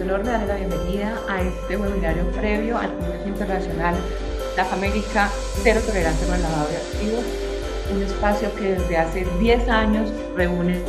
Enorme darle la bienvenida a este webinario previo al Congreso Internacional LAF América Cero Tolerancia con el Lavado de Activos, un espacio que desde hace 10 años reúne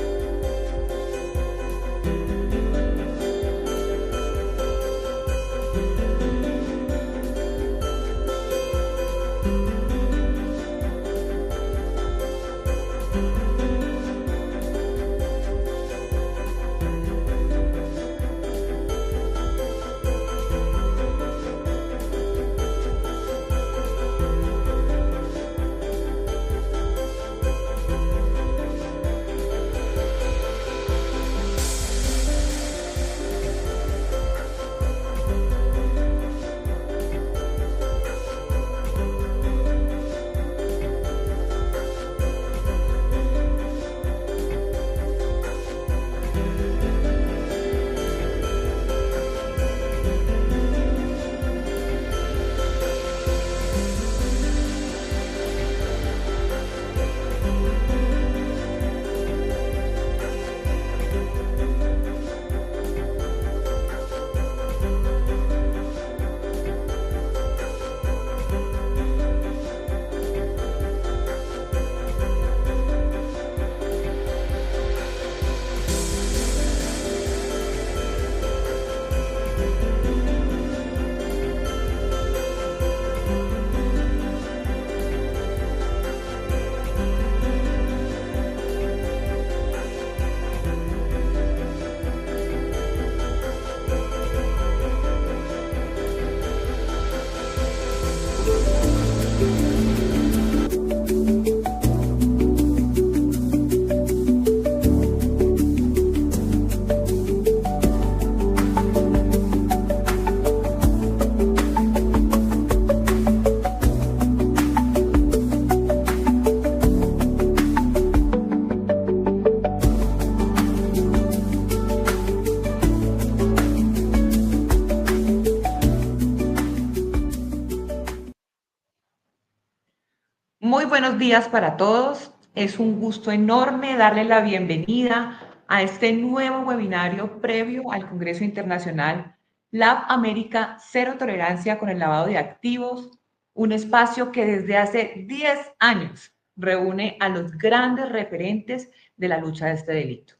Muy buenos días para todos. Es un gusto enorme darle la bienvenida a este nuevo webinario previo al Congreso Internacional LAF América Cero Tolerancia con el Lavado de Activos, un espacio que desde hace 10 años reúne a los grandes referentes de la lucha de este delito.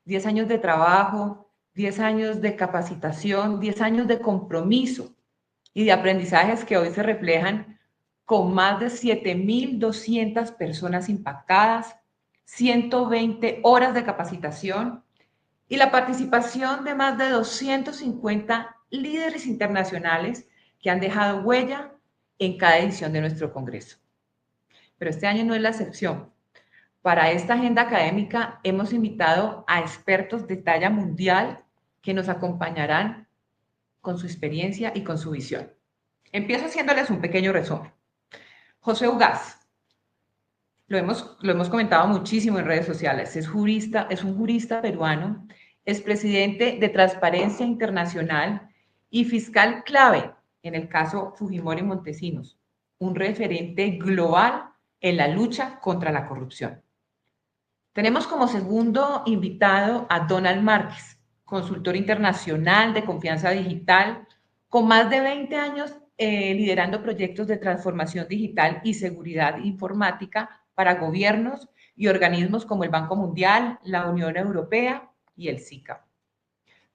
10 años de trabajo, 10 años de capacitación, 10 años de compromiso y de aprendizajes que hoy se reflejan con más de 7.200 personas impactadas, 120 horas de capacitación y la participación de más de 250 líderes internacionales que han dejado huella en cada edición de nuestro Congreso. Pero este año no es la excepción. Para esta agenda académica hemos invitado a expertos de talla mundial que nos acompañarán con su experiencia y con su visión. Empiezo haciéndoles un pequeño resumen. José Ugaz, lo hemos comentado muchísimo en redes sociales, es un jurista peruano, es presidente de Transparencia Internacional y fiscal clave en el caso Fujimori Montesinos, un referente global en la lucha contra la corrupción. Tenemos como segundo invitado a Donald Márquez, consultor internacional de confianza digital, con más de 20 años liderando proyectos de transformación digital y seguridad informática para gobiernos y organismos como el Banco Mundial, la Unión Europea y el SICA.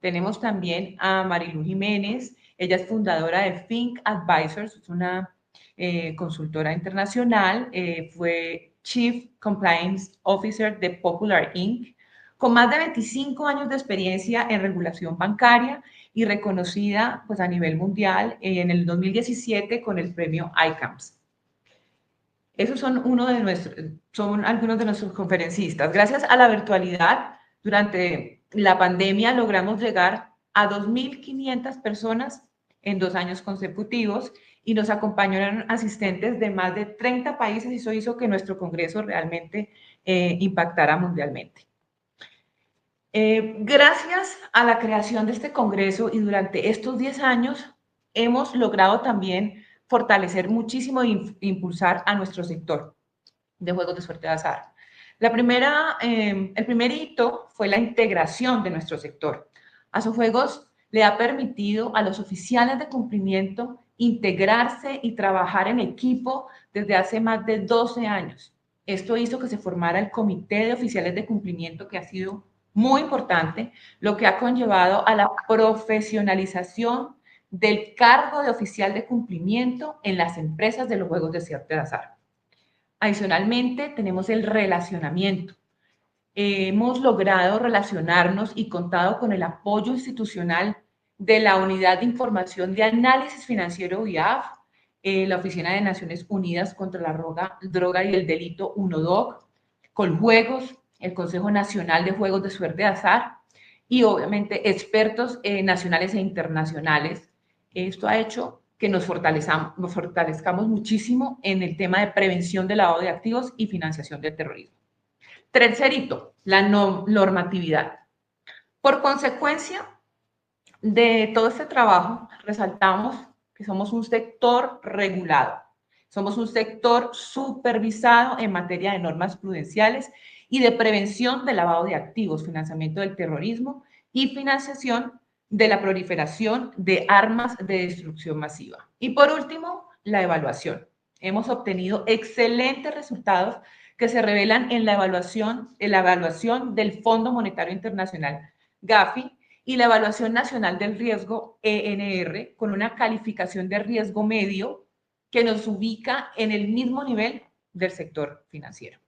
Tenemos también a Marilu Jiménez, Ella es fundadora de Think Advisors, es una consultora internacional, fue Chief Compliance Officer de Popular Inc., con más de 25 años de experiencia en regulación bancaria y reconocida pues, a nivel mundial en el 2017 con el premio ICAMS. Esos son, son algunos de nuestros conferencistas. Gracias a la virtualidad, durante la pandemia logramos llegar a 2.500 personas en 2 años consecutivos y nos acompañaron asistentes de más de 30 países y eso hizo que nuestro congreso realmente impactara mundialmente. Gracias a la creación de este congreso y durante estos 10 años hemos logrado también fortalecer muchísimo e impulsar a nuestro sector de juegos de suerte de azar. El primer hito fue la integración de nuestro sector. Asojuegos le ha permitido a los oficiales de cumplimiento integrarse y trabajar en equipo desde hace más de 12 años. Esto hizo que se formara el Comité de Oficiales de Cumplimiento, que ha sido muy importante, lo que ha conllevado a la profesionalización del cargo de oficial de cumplimiento en las empresas de los juegos de suerte de azar. Adicionalmente, tenemos el relacionamiento. Hemos logrado relacionarnos y contado con el apoyo institucional de la Unidad de Información de Análisis Financiero UIAF, la Oficina de Naciones Unidas contra la Droga y el Delito, UNODOC, Coljuegos, el Consejo Nacional de Juegos de Suerte de Azar y obviamente expertos nacionales e internacionales. Esto ha hecho que nos fortalezcamos muchísimo en el tema de prevención del lavado de activos y financiación del terrorismo. Tercer hito, la normatividad. Por consecuencia de todo este trabajo, resaltamos que somos un sector regulado, somos un sector supervisado en materia de normas prudenciales y de prevención del lavado de activos, financiamiento del terrorismo y financiación de la proliferación de armas de destrucción masiva. Y por último, la evaluación. Hemos obtenido excelentes resultados que se revelan en la evaluación del Fondo Monetario Internacional, GAFI, y la Evaluación Nacional del Riesgo, ENR, con una calificación de riesgo medio que nos ubica en el mismo nivel del sector financiero.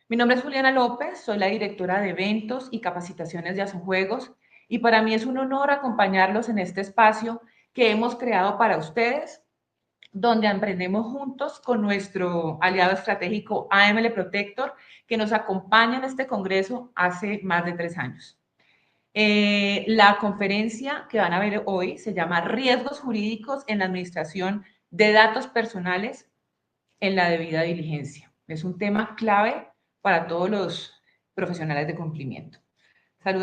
Mi nombre es Juliana López, soy la directora de eventos y capacitaciones de Asojuegos y para mí es un honor acompañarlos en este espacio que hemos creado para ustedes, donde emprendemos juntos con nuestro aliado estratégico AML Protector, que nos acompaña en este congreso hace más de 3 años. La conferencia que van a ver hoy se llama Riesgos Jurídicos en la Administración de Datos Personales en la debida diligencia. Es un tema clave para todos los profesionales de cumplimiento. Llegó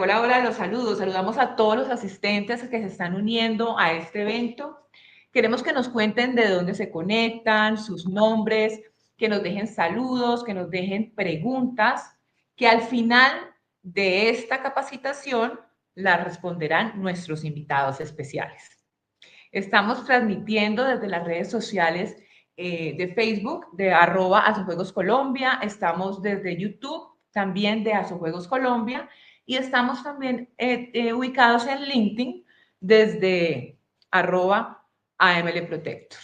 la hora de los saludos, saludamos a todos los asistentes que se están uniendo a este evento. Queremos que nos cuenten de dónde se conectan, sus nombres, que nos dejen saludos, que nos dejen preguntas, que al final de esta capacitación la responderán nuestros invitados especiales. Estamos transmitiendo desde las redes sociales de Facebook, de @Asojuegos-Colombia, estamos desde YouTube, también de Asojuegos Colombia, y estamos también ubicados en LinkedIn desde @AML Protector.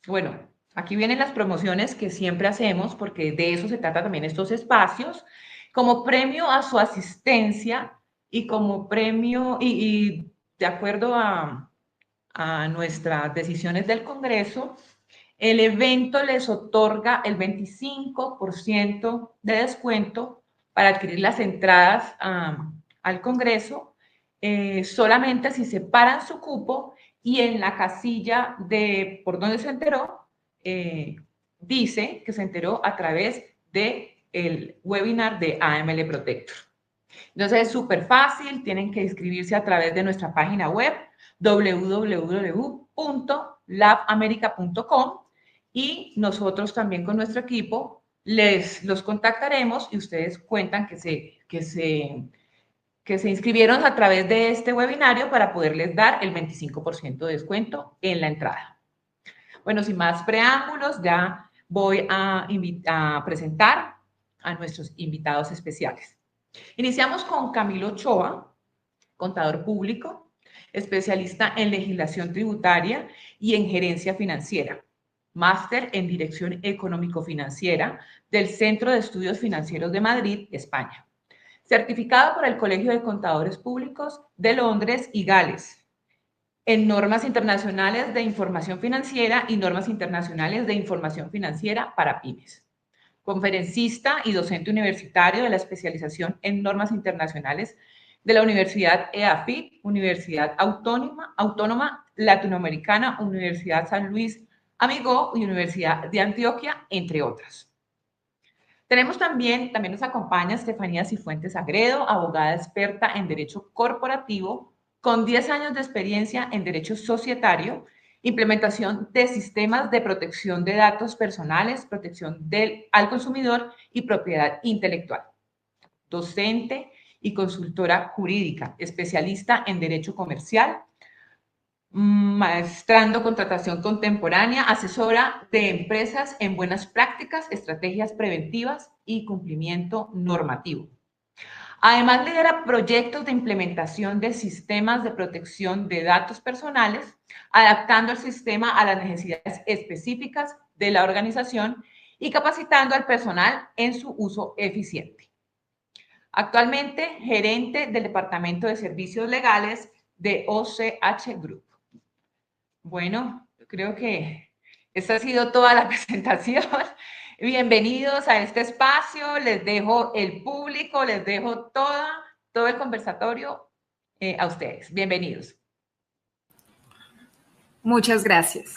Bueno, aquí vienen las promociones que siempre hacemos, porque de eso se trata también estos espacios. Como premio a su asistencia y como premio, y de acuerdo a nuestras decisiones del Congreso, el evento les otorga el 25% de descuento para adquirir las entradas al Congreso, solamente si separan su cupo y en la casilla de por donde se enteró, dice que se enteró a través del webinar de AML Protector. Entonces es súper fácil, tienen que inscribirse a través de nuestra página web www.labamerica.com y nosotros también con nuestro equipo los contactaremos y ustedes cuentan que se inscribieron a través de este webinario para poderles dar el 25% de descuento en la entrada. Bueno, sin más preámbulos, ya voy a presentar a nuestros invitados especiales. Iniciamos con Camilo Ochoa. contador público, especialista en legislación tributaria y en gerencia financiera, máster en dirección económico-financiera del Centro de Estudios Financieros de Madrid, España, certificado por el Colegio de Contadores Públicos de Londres y Gales, en normas internacionales de información financiera y normas internacionales de información financiera para pymes. Conferencista y docente universitario de la especialización en normas internacionales de la Universidad EAFIT, Universidad Autónoma Latinoamericana, Universidad San Luis Amigó y Universidad de Antioquia, entre otras. Tenemos también nos acompaña Estefanía Cifuentes Agredo, abogada experta en Derecho Corporativo, con 10 años de experiencia en Derecho Societario, implementación de sistemas de protección de datos personales, protección al consumidor y propiedad intelectual. Docente y consultora jurídica, especialista en Derecho Comercial, maestrando contratación contemporánea, asesora de empresas en buenas prácticas, estrategias preventivas y cumplimiento normativo. Además, lidera proyectos de implementación de sistemas de protección de datos personales, adaptando el sistema a las necesidades específicas de la organización y capacitando al personal en su uso eficiente. Actualmente, gerente del Departamento de Servicios Legales de OCH Group. Bueno, creo que esta ha sido toda la presentación. Bienvenidos a este espacio. Les dejo el público, les dejo todo el conversatorio a ustedes. Bienvenidos. Muchas gracias.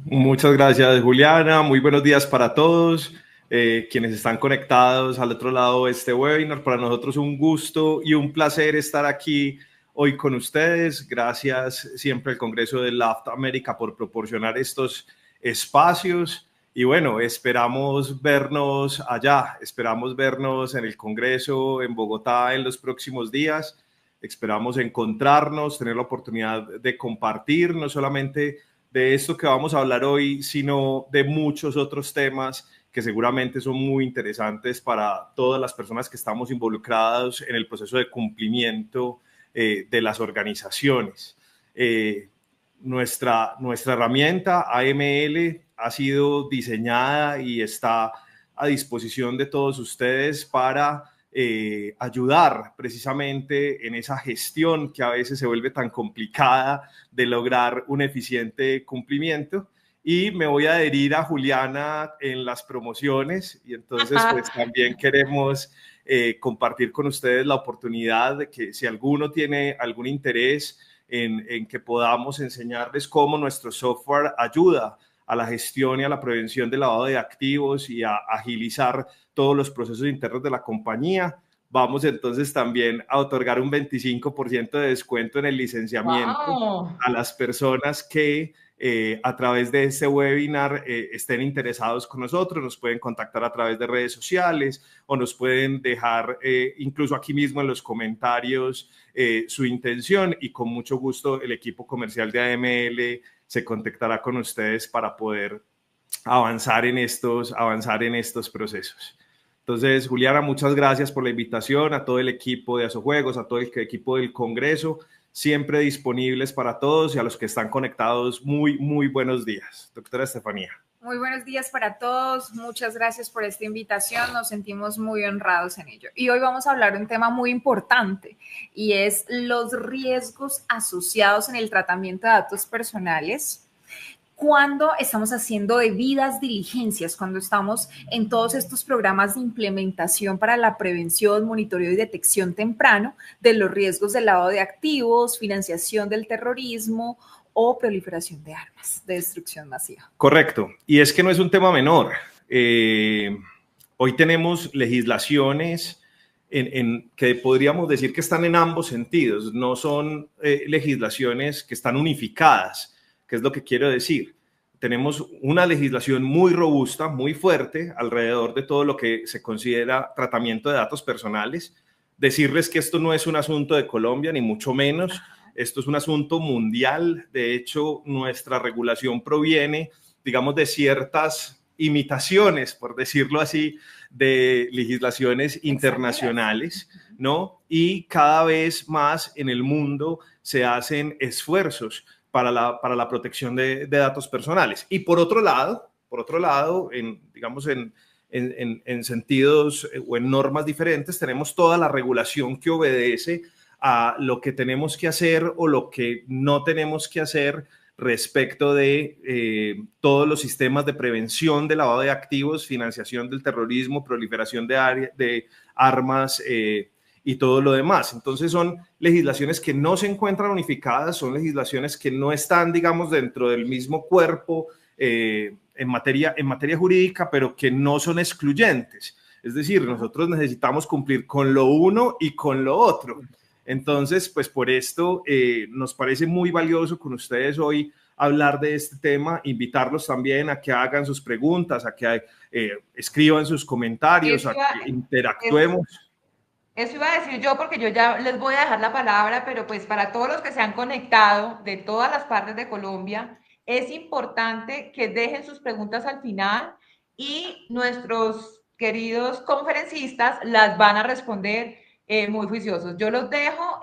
Muchas gracias, Juliana. Muy buenos días para todos quienes están conectados al otro lado de este webinar. Para nosotros un gusto y un placer estar aquí hoy con ustedes. Gracias siempre al Congreso de LAFT América por proporcionar estos espacios. Y bueno, esperamos vernos allá, esperamos vernos en el Congreso en Bogotá en los próximos días. Esperamos encontrarnos, tener la oportunidad de compartir no solamente de esto que vamos a hablar hoy, sino de muchos otros temas que seguramente son muy interesantes para todas las personas que estamos involucradas en el proceso de cumplimiento de las organizaciones. Nuestra herramienta AML ha sido diseñada y está a disposición de todos ustedes para ayudar precisamente en esa gestión que a veces se vuelve tan complicada de lograr un eficiente cumplimiento. Y me voy a adherir a Juliana en las promociones y entonces pues también queremos compartir con ustedes la oportunidad de que si alguno tiene algún interés en que podamos enseñarles cómo nuestro software ayuda a la gestión y a la prevención del lavado de activos y a agilizar todos los procesos internos de la compañía, vamos entonces también a otorgar un 25% de descuento en el licenciamiento a las personas que a través de este webinar estén interesados con nosotros. Nos pueden contactar a través de redes sociales o nos pueden dejar incluso aquí mismo en los comentarios su intención y con mucho gusto el equipo comercial de AML se contactará con ustedes para poder avanzar en estos procesos. Entonces, Juliana, muchas gracias por la invitación, a todo el equipo de Asojuegos, a todo el equipo del Congreso, siempre disponibles para todos, y a los que están conectados, muy buenos días. Doctora Estefanía. Muy buenos días para todos. Muchas gracias por esta invitación. Nos sentimos muy honrados en ello. Y hoy vamos a hablar de un tema muy importante y es los riesgos asociados en el tratamiento de datos personales cuando estamos haciendo debidas diligencias, cuando estamos en todos estos programas de implementación para la prevención, monitoreo y detección temprano de los riesgos de lavado de activos, financiación del terrorismo o proliferación de armas de destrucción masiva. Correcto. Y es que no es un tema menor. Hoy tenemos legislaciones que podríamos decir que están en ambos sentidos. No son legislaciones que están unificadas, que es lo que quiero decir. Tenemos una legislación muy robusta, muy fuerte alrededor de todo lo que se considera tratamiento de datos personales. Decirles que esto no es un asunto de Colombia, ni mucho menos. Esto es un asunto mundial. De hecho, nuestra regulación proviene, digamos, de ciertas imitaciones, por decirlo así, de legislaciones internacionales, ¿no? Y cada vez más en el mundo se hacen esfuerzos para la protección de datos personales. Y por otro lado, digamos, en sentidos o en normas diferentes, tenemos toda la regulación que obedece a lo que tenemos que hacer o lo que no tenemos que hacer respecto de todos los sistemas de prevención de lavado de activos, financiación del terrorismo, proliferación de armas y todo lo demás. Entonces son legislaciones que no se encuentran unificadas, son legislaciones que no están, digamos, dentro del mismo cuerpo en materia jurídica, pero que no son excluyentes. Es decir, nosotros necesitamos cumplir con lo uno y con lo otro. Entonces, pues por esto nos parece muy valioso con ustedes hoy hablar de este tema, invitarlos también a que hagan sus preguntas, a que escriban sus comentarios, a que interactuemos. Eso iba a decir yo, porque yo ya les voy a dejar la palabra, pero pues para todos los que se han conectado de todas las partes de Colombia, es importante que dejen sus preguntas al final y nuestros queridos conferencistas las van a responder muy juiciosos. Yo los dejo.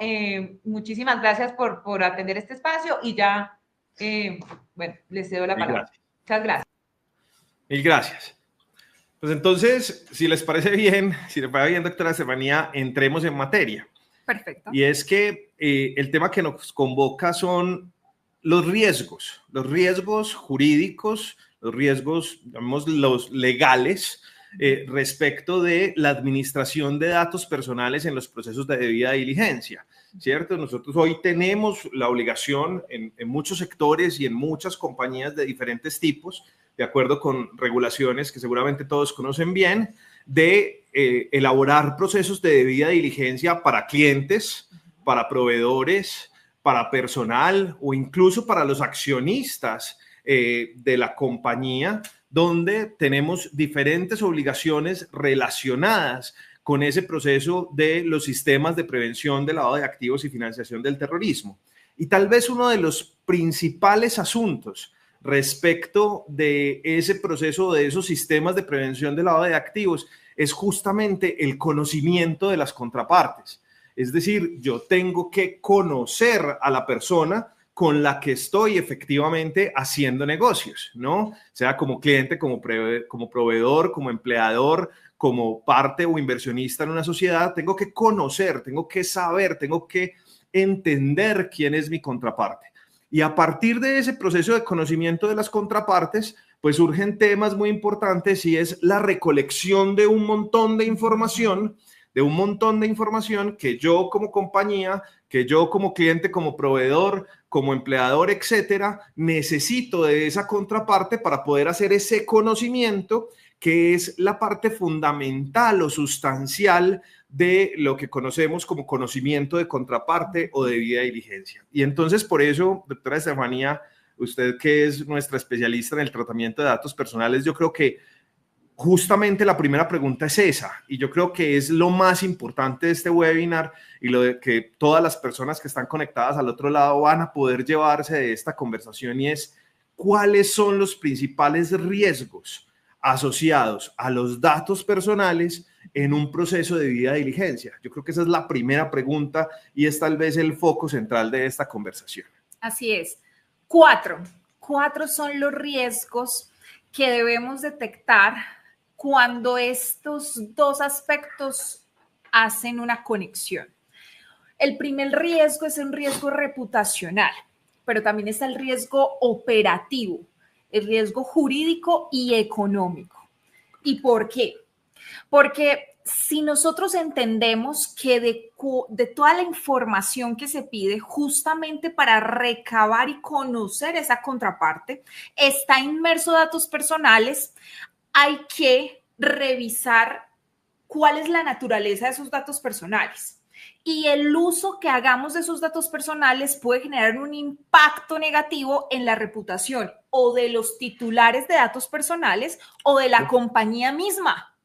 Muchísimas gracias por atender este espacio y ya, bueno, les cedo la palabra. Muchas gracias. Mil gracias. Pues entonces, si les parece bien, doctora Estefanía, entremos en materia. Perfecto. Y es que el tema que nos convoca son los riesgos jurídicos, los riesgos, digamos, los legales, respecto de la administración de datos personales en los procesos de debida diligencia, ¿cierto? Nosotros hoy tenemos la obligación en muchos sectores y en muchas compañías de diferentes tipos, de acuerdo con regulaciones que seguramente todos conocen bien, de elaborar procesos de debida diligencia para clientes, para proveedores, para personal o incluso para los accionistas de la compañía, donde tenemos diferentes obligaciones relacionadas con ese proceso de los sistemas de prevención de lavado de activos y financiación del terrorismo. Y tal vez uno de los principales asuntos respecto de ese proceso, de esos sistemas de prevención de lavado de activos, es justamente el conocimiento de las contrapartes. Es decir, yo tengo que conocer a la persona con la que estoy efectivamente haciendo negocios, ¿no? Sea como cliente, como proveedor, como empleador, como parte o inversionista en una sociedad, tengo que conocer, tengo que saber, tengo que entender quién es mi contraparte. Y a partir de ese proceso de conocimiento de las contrapartes, pues surgen temas muy importantes y es la recolección de un montón de información, que yo como compañía, que yo como cliente, como proveedor, como empleador, etcétera, necesito de esa contraparte para poder hacer ese conocimiento, que es la parte fundamental o sustancial de lo que conocemos como conocimiento de contraparte o debida diligencia. Y entonces, por eso, doctora Estefanía, usted que es nuestra especialista en el tratamiento de datos personales, yo creo que justamente la primera pregunta es esa, y yo creo que es lo más importante de este webinar y lo de que todas las personas que están conectadas al otro lado van a poder llevarse de esta conversación, y es cuáles son los principales riesgos asociados a los datos personales en un proceso de debida diligencia. Yo creo que esa es la primera pregunta y es tal vez el foco central de esta conversación. Así es. Cuatro son los riesgos que debemos detectar cuando estos dos aspectos hacen una conexión. El primer riesgo es un riesgo reputacional, pero también está el riesgo operativo, el riesgo jurídico y económico. ¿Y por qué? Porque si nosotros entendemos que de toda la información que se pide justamente para recabar y conocer esa contraparte, está inmerso datos personales, hay que revisar cuál es la naturaleza de esos datos personales. Y el uso que hagamos de esos datos personales puede generar un impacto negativo en la reputación o de los titulares de datos personales o de la compañía misma.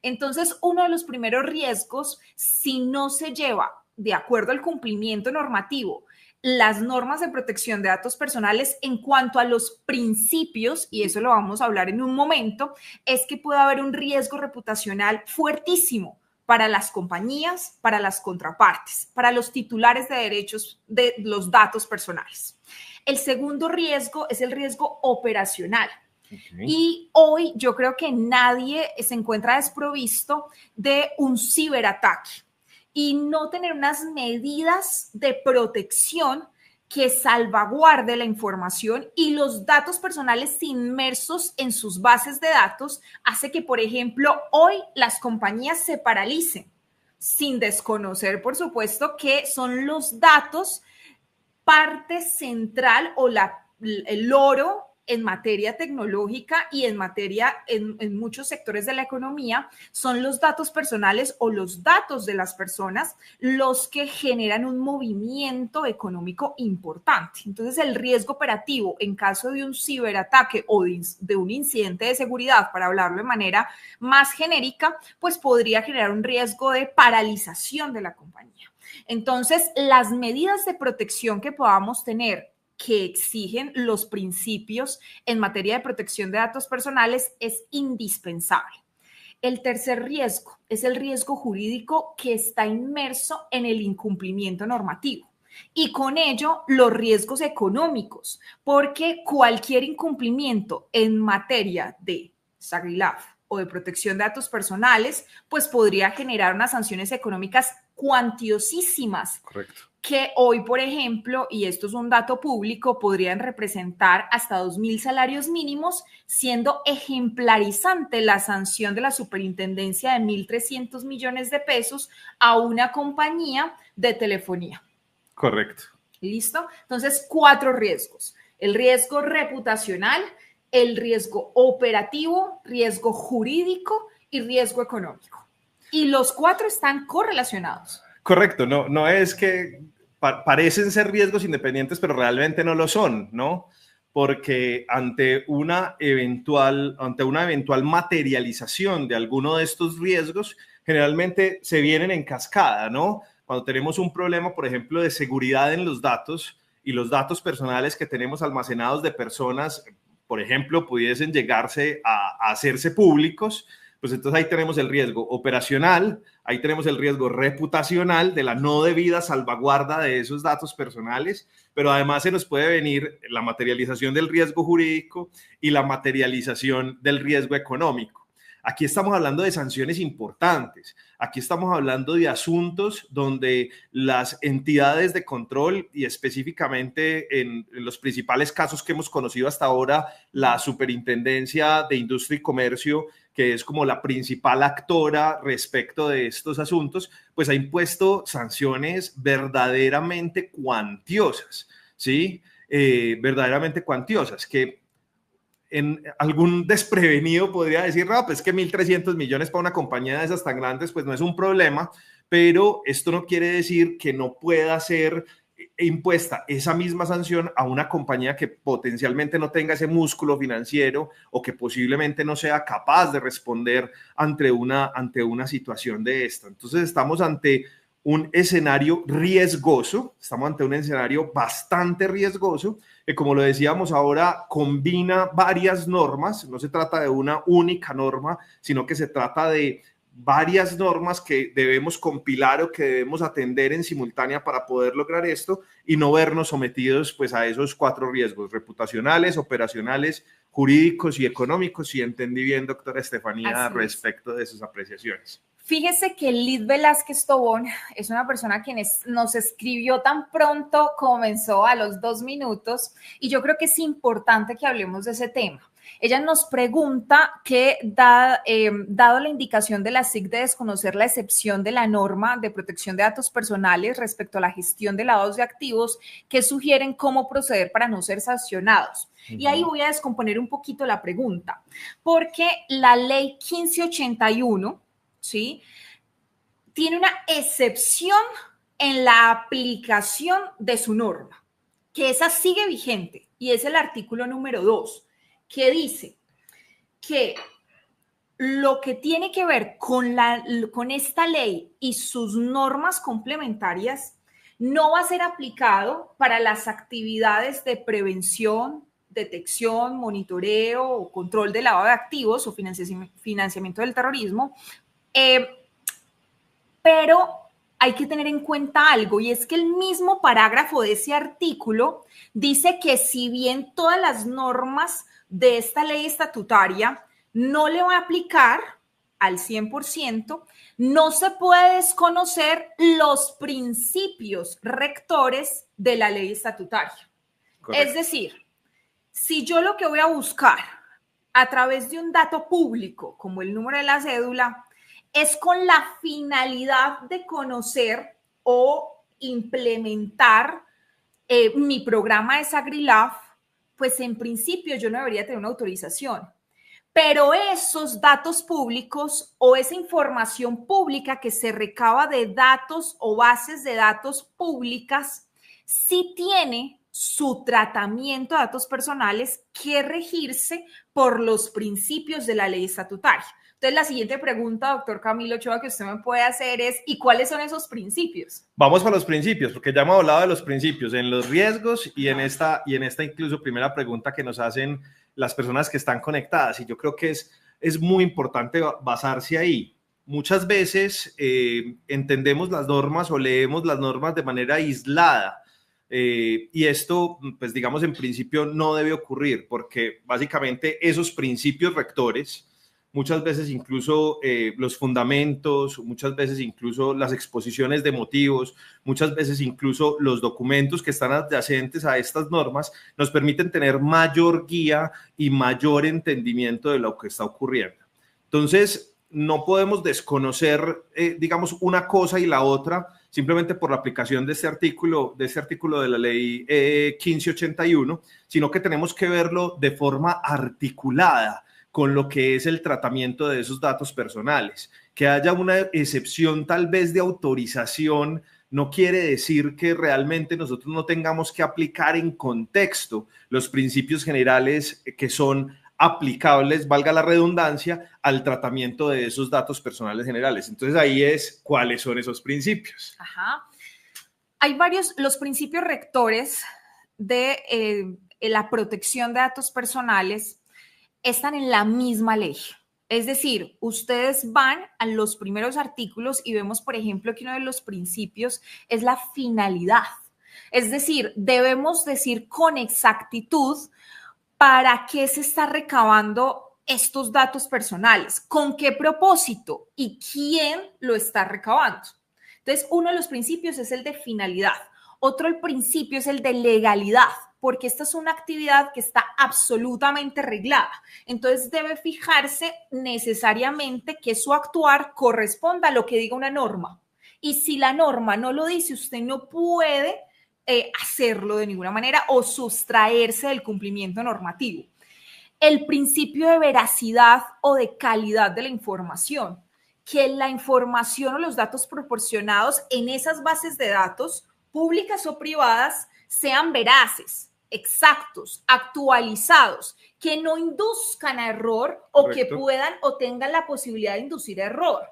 Entonces, uno de los primeros riesgos, si no se lleva de acuerdo al cumplimiento normativo las normas de protección de datos personales en cuanto a los principios, y eso lo vamos a hablar en un momento, es que puede haber un riesgo reputacional fuertísimo para las compañías, para las contrapartes, para los titulares de derechos de los datos personales. El segundo riesgo es el riesgo operacional. Okay. Y hoy yo creo que nadie se encuentra desprovisto de un ciberataque y no tener unas medidas de protección que salvaguarde la información y los datos personales inmersos en sus bases de datos hace que, por ejemplo, hoy las compañías se paralicen sin desconocer, por supuesto, que son los datos parte central o el oro en materia tecnológica y en materia en muchos sectores de la economía, son los datos personales o los datos de las personas los que generan un movimiento económico importante. Entonces, el riesgo operativo en caso de un ciberataque o de un incidente de seguridad, para hablarlo de manera más genérica, pues podría generar un riesgo de paralización de la compañía. Entonces, las medidas de protección que podamos tener que exigen los principios en materia de protección de datos personales es indispensable. El tercer riesgo es el riesgo jurídico que está inmerso en el incumplimiento normativo y con ello los riesgos económicos, porque cualquier incumplimiento en materia de SAGRILAF o de protección de datos personales, pues podría generar unas sanciones económicas cuantiosísimas. Correcto. Que hoy, por ejemplo, y esto es un dato público, podrían representar hasta 2.000 salarios mínimos, siendo ejemplarizante la sanción de la superintendencia de 1.300 millones de pesos a una compañía de telefonía. Correcto. ¿Listo? Entonces, 4 riesgos. El riesgo reputacional, el riesgo operativo, riesgo jurídico y riesgo económico. Y los 4 están correlacionados. Correcto, no es que parecen ser riesgos independientes, pero realmente no lo son, ¿no? Porque ante una eventual materialización de alguno de estos riesgos, generalmente se vienen en cascada, ¿no? Cuando tenemos un problema, por ejemplo, de seguridad en los datos y los datos personales que tenemos almacenados de personas, por ejemplo, pudiesen llegarse a hacerse públicos, pues entonces ahí tenemos el riesgo operacional, ahí tenemos el riesgo reputacional de la no debida salvaguarda de esos datos personales, pero además se nos puede venir la materialización del riesgo jurídico y la materialización del riesgo económico. Aquí estamos hablando de sanciones importantes, aquí estamos hablando de asuntos donde las entidades de control y específicamente en los principales casos que hemos conocido hasta ahora, la Superintendencia de Industria y Comercio, que es como la principal actora respecto de estos asuntos, pues ha impuesto sanciones verdaderamente cuantiosas, ¿sí? Verdaderamente cuantiosas, que en algún desprevenido podría decir, no, pues que 1.300 millones para una compañía de esas tan grandes, pues no es un problema, pero esto no quiere decir que no pueda ser impuesta esa misma sanción a una compañía que potencialmente no tenga ese músculo financiero o que posiblemente no sea capaz de responder ante una situación de esta. Entonces estamos ante un escenario riesgoso, estamos ante un escenario bastante riesgoso, que como lo decíamos ahora, combina varias normas, no se trata de una única norma, sino que se trata de varias normas que debemos compilar o que debemos atender en simultánea para poder lograr esto y no vernos sometidos pues a esos 4 riesgos reputacionales, operacionales, jurídicos y económicos. Si entendí bien, doctora Estefanía, respecto de sus apreciaciones. Fíjese que Liz Velázquez Tobón es una persona que nos escribió tan pronto comenzó, a los 2 minutos, y yo creo que es importante que hablemos de ese tema. Ella nos pregunta que, dado la indicación de la SIC de desconocer la excepción de la norma de protección de datos personales respecto a la gestión de lavados de activos, ¿qué sugieren cómo proceder para no ser sancionados? Y ahí voy a descomponer un poquito la pregunta, porque la ley 1581, ¿sí?, tiene una excepción en la aplicación de su norma, que esa sigue vigente, y es el artículo número 2, que dice que lo que tiene que ver con esta ley y sus normas complementarias no va a ser aplicado para las actividades de prevención, detección, monitoreo o control de lavado de activos o financiamiento del terrorismo, pero hay que tener en cuenta algo, y es que el mismo parágrafo de ese artículo dice que si bien todas las normas de esta ley estatutaria no le va a aplicar al 100%, no se puede desconocer los principios rectores de la ley estatutaria. Correcto. Es decir, si yo lo que voy a buscar a través de un dato público, como el número de la cédula, es con la finalidad de conocer o implementar mi programa de SagriLab, pues en principio yo no debería tener una autorización. Pero esos datos públicos o esa información pública que se recaba de datos o bases de datos públicas sí tiene su tratamiento de datos personales que regirse por los principios de la ley estatutaria. Entonces, la siguiente pregunta, doctor Camilo Ochoa, que usted me puede hacer es, ¿y cuáles son esos principios? Vamos para los principios, porque ya hemos hablado de los principios en los riesgos y en esta incluso primera pregunta que nos hacen las personas que están conectadas. Y yo creo que es muy importante basarse ahí. Muchas veces entendemos las normas o leemos las normas de manera aislada. Y esto, pues digamos, en principio no debe ocurrir, porque básicamente esos principios rectores, muchas veces incluso los fundamentos, muchas veces incluso las exposiciones de motivos, muchas veces incluso los documentos que están adyacentes a estas normas nos permiten tener mayor guía y mayor entendimiento de lo que está ocurriendo. Entonces, no podemos desconocer, digamos, una cosa y la otra simplemente por la aplicación de este artículo de la ley 1581, sino que tenemos que verlo de forma articulada con lo que es el tratamiento de esos datos personales. Que haya una excepción tal vez de autorización no quiere decir que realmente nosotros no tengamos que aplicar en contexto los principios generales que son aplicables, valga la redundancia, al tratamiento de esos datos personales generales. Entonces ahí es cuáles son esos principios. Ajá. Hay varios, los principios rectores de la protección de datos personales están en la misma ley. Es decir, ustedes van a los primeros artículos y vemos, por ejemplo, que uno de los principios es la finalidad. Es decir, debemos decir con exactitud para qué se está recabando estos datos personales, con qué propósito y quién lo está recabando. Entonces, uno de los principios es el de finalidad. Otro, el principio es el de legalidad, porque esta es una actividad que está absolutamente reglada. Entonces, debe fijarse necesariamente que su actuar corresponda a lo que diga una norma. Y si la norma no lo dice, usted no puede hacerlo de ninguna manera o sustraerse del cumplimiento normativo. El principio de veracidad o de calidad de la información, que la información o los datos proporcionados en esas bases de datos, públicas o privadas, sean veraces, exactos, actualizados, que no induzcan a error o que puedan o tengan la posibilidad de inducir error.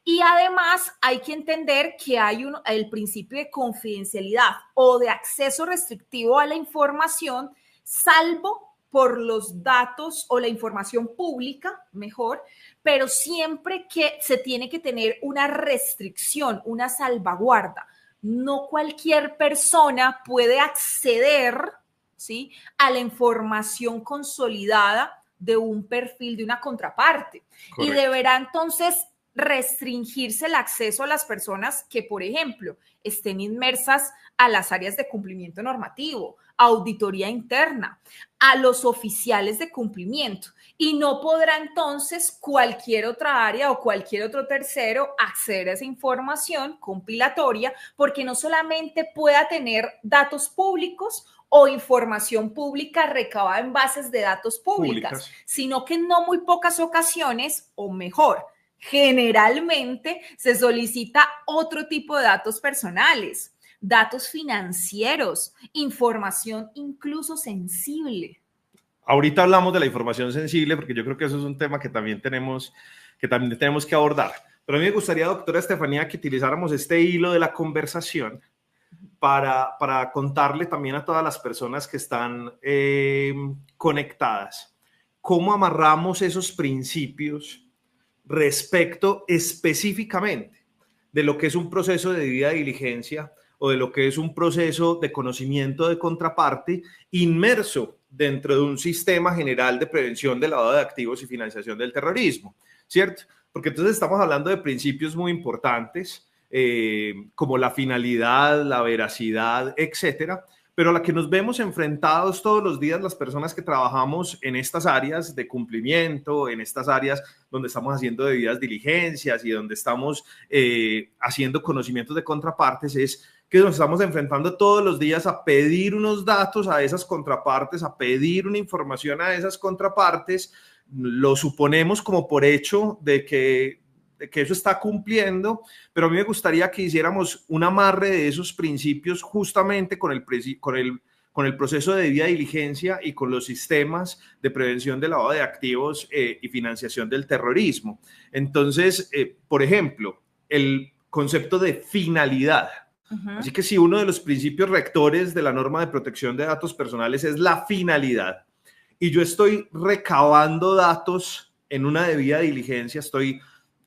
Y además hay que entender que hay el principio de confidencialidad o de acceso restrictivo a la información, salvo por los datos o la información pública, mejor, pero siempre que se tiene que tener una restricción, una salvaguarda. No cualquier persona puede acceder, ¿sí?, a la información consolidada de un perfil de una contraparte. Correcto. Y deberá entonces restringirse el acceso a las personas que, por ejemplo, estén inmersas a las áreas de cumplimiento normativo, auditoría interna, a los oficiales de cumplimiento, y no podrá entonces cualquier otra área o cualquier otro tercero acceder a esa información compilatoria, porque no solamente pueda tener datos públicos o información pública recabada en bases de datos públicas, sino que en no muy pocas ocasiones, o mejor, generalmente se solicita otro tipo de datos personales, datos financieros, información incluso sensible. Ahorita hablamos de la información sensible porque yo creo que eso es un tema que también tenemos que abordar. Pero a mí me gustaría, doctora Estefanía, que utilizáramos este hilo de la conversación para contarle también a todas las personas que están conectadas cómo amarramos esos principios respecto específicamente de lo que es un proceso de debida diligencia o de lo que es un proceso de conocimiento de contraparte inmerso dentro de un sistema general de prevención del lavado de activos y financiación del terrorismo, ¿cierto? Porque entonces estamos hablando de principios muy importantes, como la finalidad, la veracidad, etcétera, pero a la que nos vemos enfrentados todos los días las personas que trabajamos en estas áreas de cumplimiento, en estas áreas donde estamos haciendo debidas diligencias y donde estamos haciendo conocimientos de contrapartes, es que nos estamos enfrentando todos los días a pedir unos datos a esas contrapartes, a pedir una información a esas contrapartes. Lo suponemos como por hecho de que eso está cumpliendo, pero a mí me gustaría que hiciéramos un amarre de esos principios justamente con el proceso de debida diligencia y con los sistemas de prevención del lavado de activos y financiación del terrorismo. Entonces, por ejemplo, el concepto de finalidad. Así que si uno de los principios rectores de la norma de protección de datos personales es la finalidad, y yo estoy recabando datos en una debida diligencia, estoy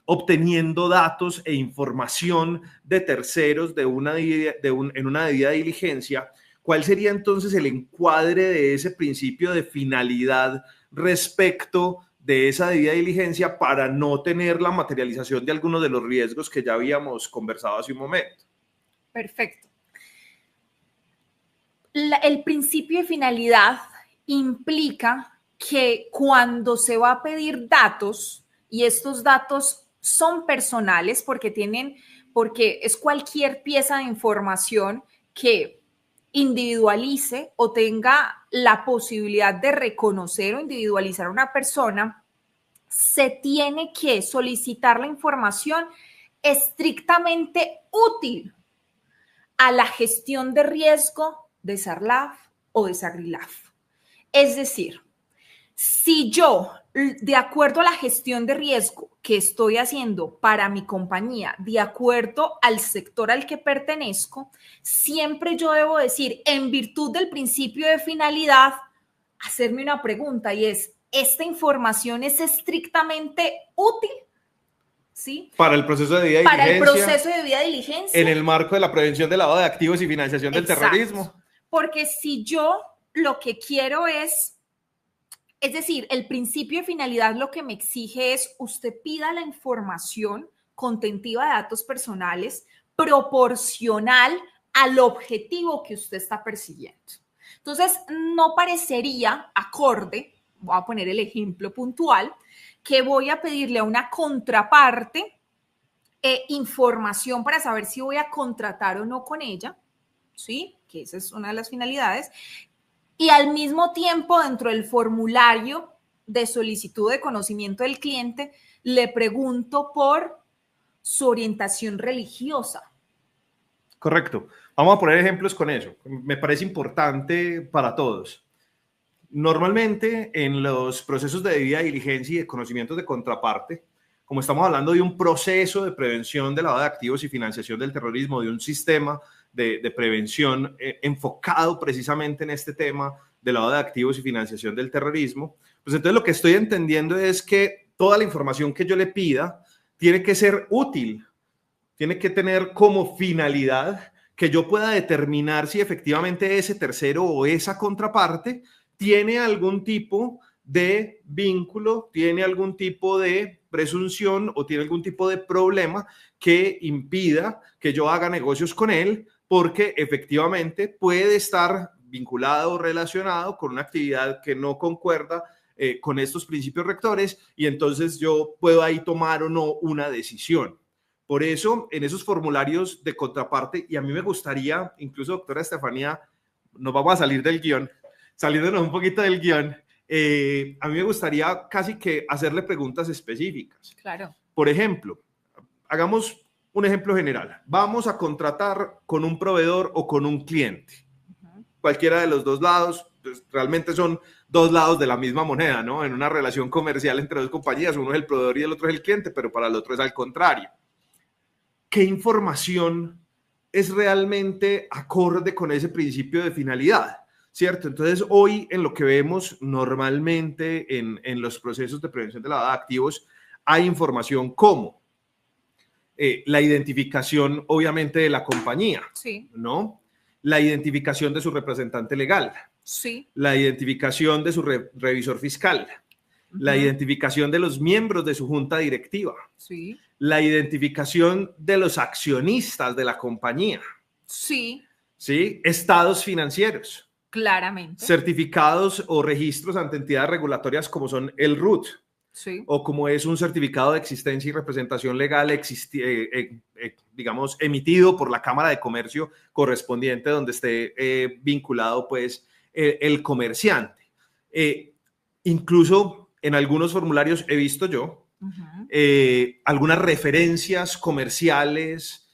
obteniendo datos e información de terceros en una debida diligencia, ¿cuál sería entonces el encuadre de ese principio de finalidad respecto de esa debida diligencia para no tener la materialización de algunos de los riesgos que ya habíamos conversado hace un momento? Perfecto. El principio de finalidad implica que cuando se va a pedir datos, y estos datos son personales porque es cualquier pieza de información que individualice o tenga la posibilidad de reconocer o individualizar a una persona, se tiene que solicitar la información estrictamente útil a la gestión de riesgo de SARLAF o de SAGRILAF. Es decir, si yo, de acuerdo a la gestión de riesgo que estoy haciendo para mi compañía, de acuerdo al sector al que pertenezco, siempre yo debo decir, en virtud del principio de finalidad, hacerme una pregunta y es, ¿esta información es estrictamente útil? ¿Sí? Para el proceso de debida diligencia. Para el proceso de debida diligencia. En el marco de la prevención del lavado de activos y financiación del terrorismo. Porque si yo lo que quiero es decir, el principio de finalidad lo que me exige es usted pida la información contentiva de datos personales proporcional al objetivo que usted está persiguiendo. Entonces, no parecería acorde, voy a poner el ejemplo puntual, que voy a pedirle a una contraparte información para saber si voy a contratar o no con ella, ¿sí? Que esa es una de las finalidades. Y al mismo tiempo, dentro del formulario de solicitud de conocimiento del cliente, le pregunto por su orientación religiosa. Correcto. Vamos a poner ejemplos con eso. Me parece importante para todos. Normalmente, en los procesos de debida diligencia y de conocimientos de contraparte, como estamos hablando de un proceso de prevención del lavado de activos y financiación del terrorismo, de un sistema de prevención enfocado precisamente en este tema de lavado de activos y financiación del terrorismo, pues entonces lo que estoy entendiendo es que toda la información que yo le pida tiene que ser útil, tiene que tener como finalidad que yo pueda determinar si efectivamente ese tercero o esa contraparte tiene algún tipo de vínculo, tiene algún tipo de presunción o tiene algún tipo de problema que impida que yo haga negocios con él, porque efectivamente puede estar vinculado o relacionado con una actividad que no concuerda con estos principios rectores y entonces yo puedo ahí tomar o no una decisión. Por eso, en esos formularios de contraparte, y a mí me gustaría, incluso doctora Estefanía, nos vamos a salir del guión, saliéndonos un poquito del guión, a mí me gustaría casi que hacerle preguntas específicas. Claro. Por ejemplo, hagamos un ejemplo general. Vamos a contratar con un proveedor o con un cliente. Cualquiera de los dos lados, pues, realmente son dos lados de la misma moneda, ¿no? En una relación comercial entre dos compañías, uno es el proveedor y el otro es el cliente, pero para el otro es al contrario. ¿Qué información es realmente acorde con ese principio de finalidad, ¿cierto? Entonces, hoy en lo que vemos normalmente en los procesos de prevención de lavado de activos, hay información como la identificación, obviamente, de la compañía, Sí. ¿no? La identificación de su representante legal, Sí. la identificación de su revisor fiscal, la identificación de los miembros de su junta directiva, Sí. la identificación de los accionistas de la compañía, Sí. ¿sí? Estados financieros, Claramente. certificados o registros ante entidades regulatorias como son el RUT, Sí. o como es un certificado de existencia y representación legal, digamos, emitido por la Cámara de Comercio correspondiente donde esté vinculado, pues, el comerciante. Incluso en algunos formularios he visto yo algunas referencias comerciales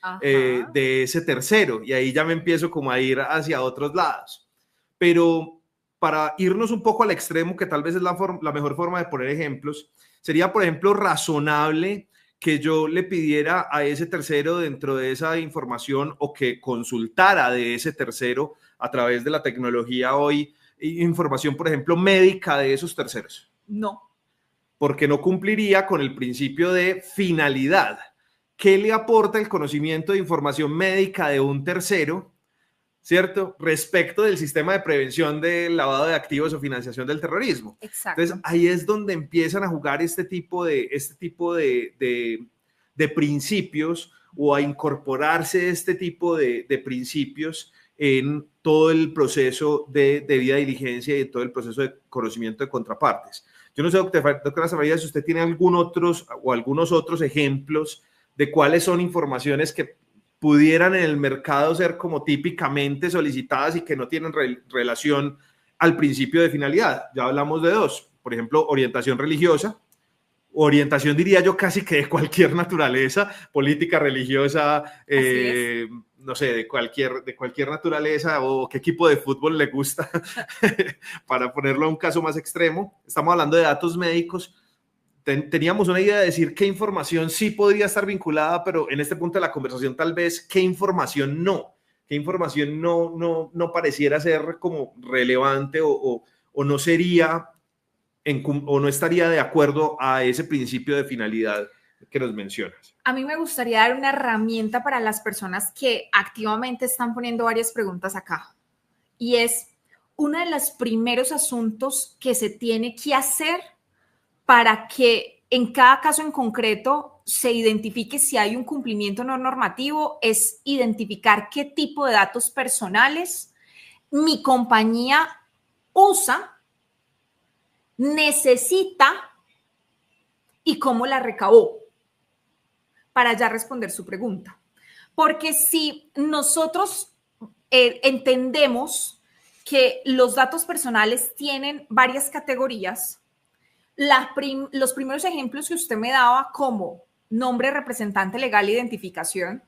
de ese tercero, y ahí ya me empiezo como a ir hacia otros lados. Pero para irnos un poco al extremo, que tal vez es la mejor forma de poner ejemplos, sería, por ejemplo, razonable que yo le pidiera a ese tercero dentro de esa información, o que consultara de ese tercero a través de la tecnología hoy, información, por ejemplo, médica de esos terceros. No. Porque no cumpliría con el principio de finalidad. ¿Qué le aporta el conocimiento de información médica de un tercero, ¿cierto?, respecto del sistema de prevención del lavado de activos o financiación del terrorismo? Exacto. Entonces, ahí es donde empiezan a jugar este tipo de principios, o a incorporarse este tipo de principios en todo el proceso de debida diligencia y en todo el proceso de conocimiento de contrapartes. Yo no sé, doctora Zamarripa, si usted tiene algunos otros ejemplos de cuáles son informaciones que pudieran en el mercado ser como típicamente solicitadas y que no tienen relación al principio de finalidad. Ya hablamos de dos, por ejemplo, orientación religiosa, orientación, diría yo, casi que de cualquier naturaleza, política, religiosa, no sé, de cualquier naturaleza, o qué equipo de fútbol le gusta, para ponerlo a un caso más extremo. Estamos hablando de datos médicos. Teníamos una idea de decir qué información sí podría estar vinculada, pero en este punto de la conversación tal vez qué información no pareciera ser como relevante, o no sería o no estaría de acuerdo a ese principio de finalidad que nos mencionas. A mí me gustaría dar una herramienta para las personas que activamente están poniendo varias preguntas acá, y es uno de los primeros asuntos que se tiene que hacer para que en cada caso en concreto se identifique si hay un cumplimiento no normativo, es identificar qué tipo de datos personales mi compañía usa, necesita y cómo la recabó, para ya responder su pregunta. Porque si nosotros entendemos que los datos personales tienen varias categorías, los primeros ejemplos que usted me daba, como nombre, representante legal e identificación,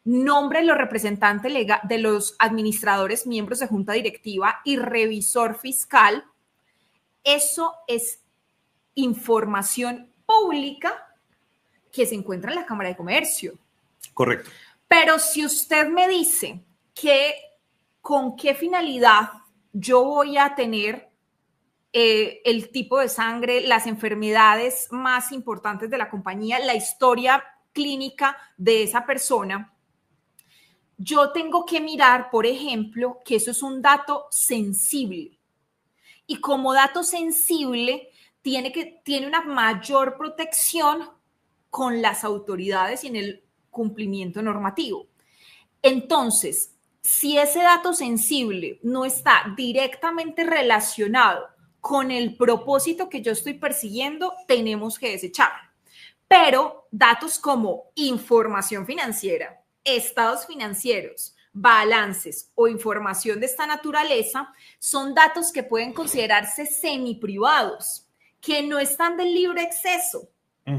nombre de los representantes de los administradores, miembros de junta directiva y revisor fiscal, eso es información pública que se encuentra en la Cámara de Comercio. Correcto. Pero si usted me dice que con qué finalidad yo voy a tener el tipo de sangre, las enfermedades más importantes de la compañía, la historia clínica de esa persona, yo tengo que mirar, por ejemplo, que eso es un dato sensible. Y como dato sensible, tiene una mayor protección con las autoridades y en el cumplimiento normativo. Entonces, si ese dato sensible no está directamente relacionado con el propósito que yo estoy persiguiendo, tenemos que desecharlo. Pero datos como información financiera, estados financieros, balances o información de esta naturaleza son datos que pueden considerarse semiprivados, que no están de libre acceso,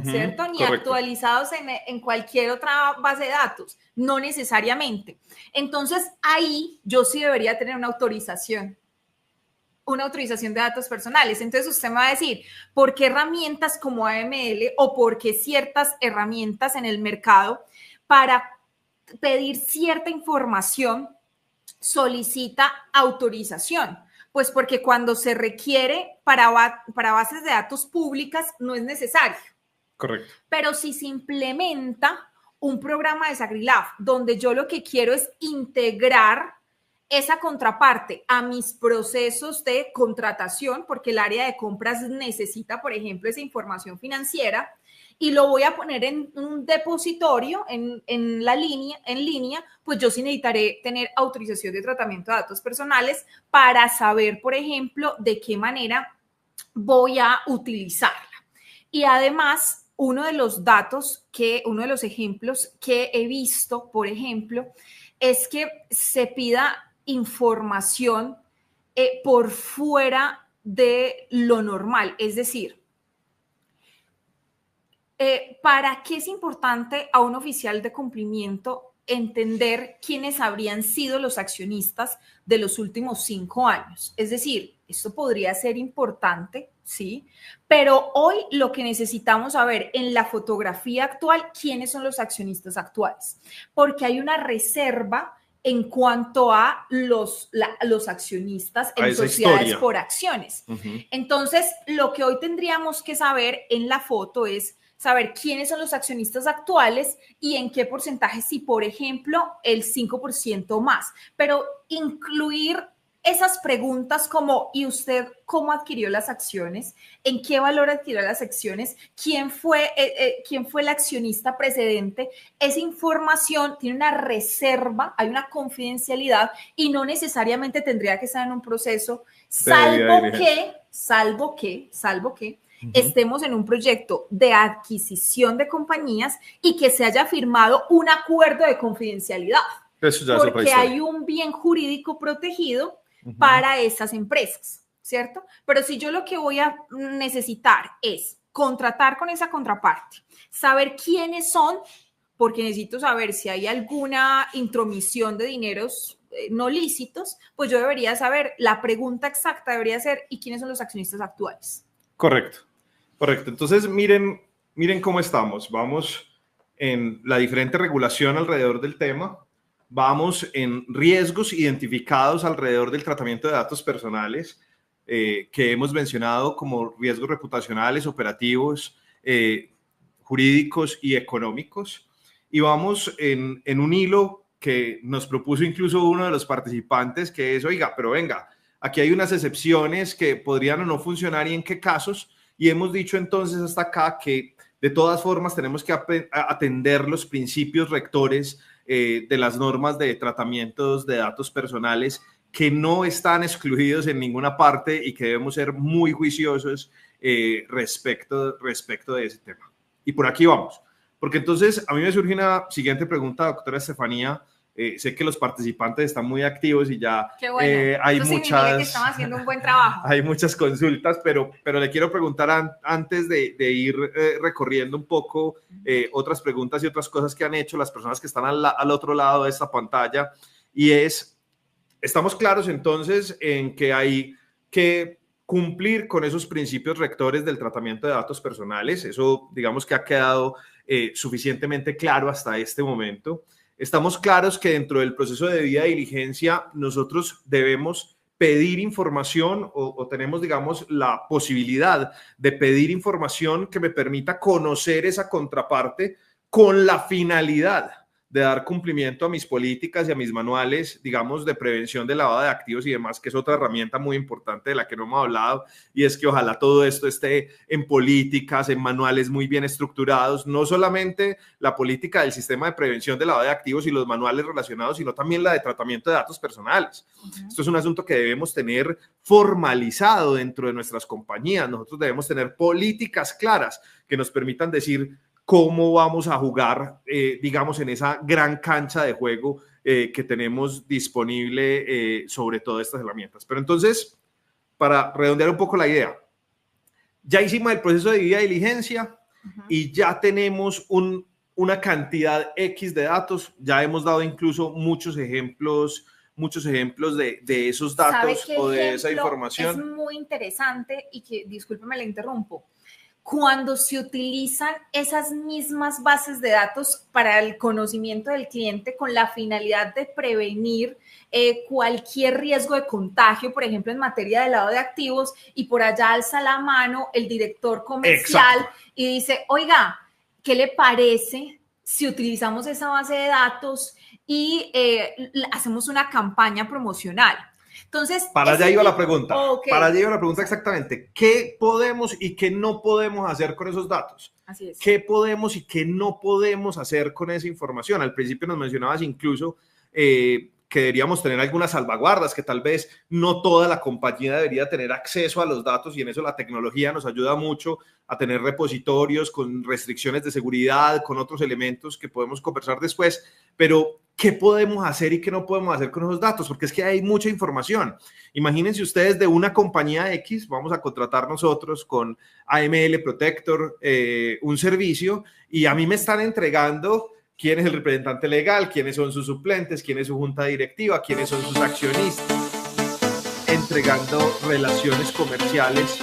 ¿cierto? Ni correcto. Actualizados en cualquier otra base de datos, no necesariamente. Entonces, ahí yo sí debería tener una autorización de datos personales. Entonces, usted me va a decir, ¿por qué herramientas como AML o por qué ciertas herramientas en el mercado para pedir cierta información solicita autorización. Pues porque cuando se requiere para bases de datos públicas no es necesario. Correcto. Pero si se implementa un programa de SagriLab donde yo lo que quiero es integrar esa contraparte a mis procesos de contratación, porque el área de compras necesita, por ejemplo, esa información financiera, y lo voy a poner en un depositorio en línea, pues yo sí necesitaré tener autorización de tratamiento de datos personales para saber, por ejemplo, de qué manera voy a utilizarla. Y además, uno de los ejemplos que he visto, por ejemplo, es que se pida información por fuera de lo normal. Es decir, ¿para qué es importante a un oficial de cumplimiento entender quiénes habrían sido los accionistas de los últimos 5 años? Es decir, esto podría ser importante, ¿sí? Pero hoy lo que necesitamos saber en la fotografía actual, ¿quiénes son los accionistas actuales? Porque hay una reserva en cuanto a los accionistas en sociedades historia por acciones. Entonces, lo que hoy tendríamos que saber en la foto es saber quiénes son los accionistas actuales y en qué porcentaje, si por ejemplo el 5% más, pero incluir esas preguntas como, ¿y usted cómo adquirió las acciones? ¿En qué valor adquirió las acciones? ¿Quién fue el accionista precedente? Esa información tiene una reserva, hay una confidencialidad y no necesariamente tendría que estar en un proceso, salvo que estemos en un proyecto de adquisición de compañías y que se haya firmado un acuerdo de confidencialidad. Eso ya porque hay un bien jurídico protegido para esas empresas, ¿cierto? Pero si yo lo que voy a necesitar es contratar con esa contraparte, saber quiénes son, porque necesito saber si hay alguna intromisión de dineros no lícitos, pues yo debería saber, la pregunta exacta debería ser, ¿y quiénes son los accionistas actuales? Correcto. Entonces, miren cómo estamos. Vamos en la diferente regulación alrededor del tema. Vamos en riesgos identificados alrededor del tratamiento de datos personales que hemos mencionado como riesgos reputacionales, operativos, jurídicos y económicos. Y vamos en un hilo que nos propuso incluso uno de los participantes, que es, oiga, pero venga, aquí hay unas excepciones que podrían o no funcionar y en qué casos. Y hemos dicho entonces hasta acá que de todas formas tenemos que atender los principios rectores de las normas de tratamientos de datos personales que no están excluidos en ninguna parte y que debemos ser muy juiciosos respecto de ese tema. Y por aquí vamos. Porque entonces a mí me surge una siguiente pregunta, doctora Estefanía. Sé que los participantes están muy activos y ya hay muchas, que estamos haciendo un buen trabajo. Hay muchas consultas, pero le quiero preguntar antes de ir recorriendo un poco otras preguntas y otras cosas que han hecho las personas que están al otro lado de esta pantalla, y estamos claros entonces en que hay que cumplir con esos principios rectores del tratamiento de datos personales. Eso digamos que ha quedado suficientemente claro hasta este momento. Estamos claros que dentro del proceso de debida diligencia nosotros debemos pedir información o tenemos, digamos, la posibilidad de pedir información que me permita conocer esa contraparte con la finalidad de dar cumplimiento a mis políticas y a mis manuales, digamos, de prevención de lavado de activos y demás, que es otra herramienta muy importante de la que no hemos hablado, y es que ojalá todo esto esté en políticas, en manuales muy bien estructurados, no solamente la política del sistema de prevención de lavado de activos y los manuales relacionados, sino también la de tratamiento de datos personales. Esto es un asunto que debemos tener formalizado dentro de nuestras compañías. Nosotros debemos tener políticas claras que nos permitan decir cómo vamos a jugar, digamos, en esa gran cancha de juego que tenemos disponible sobre todas estas herramientas. Pero entonces, para redondear un poco la idea, ya hicimos el proceso de debida diligencia y ya tenemos una cantidad X de datos. Ya hemos dado incluso muchos ejemplos de esos datos o de esa información. Es muy interesante y que, discúlpeme, le interrumpo. cuando se utilizan esas mismas bases de datos para el conocimiento del cliente con la finalidad de prevenir cualquier riesgo de contagio, por ejemplo, en materia de lavado de activos, y por allá alza la mano el director comercial. Exacto. Y dice, oiga, ¿qué le parece si utilizamos esa base de datos y hacemos una campaña promocional? Entonces, para allá iba la pregunta. Okay. Para allá iba la pregunta exactamente. ¿Qué podemos y qué no podemos hacer con esos datos? Así es. ¿Qué podemos y qué no podemos hacer con esa información? Al principio nos mencionabas incluso que deberíamos tener algunas salvaguardas, que tal vez no toda la compañía debería tener acceso a los datos, y en eso la tecnología nos ayuda mucho a tener repositorios con restricciones de seguridad, con otros elementos que podemos conversar después. Pero ¿qué podemos hacer y qué no podemos hacer con esos datos? Porque es que hay mucha información. Imagínense ustedes, de una compañía X, vamos a contratar nosotros con AML Protector un servicio, y a mí me están entregando quién es el representante legal, quiénes son sus suplentes, quién es su junta directiva, quiénes son sus accionistas, entregando relaciones comerciales.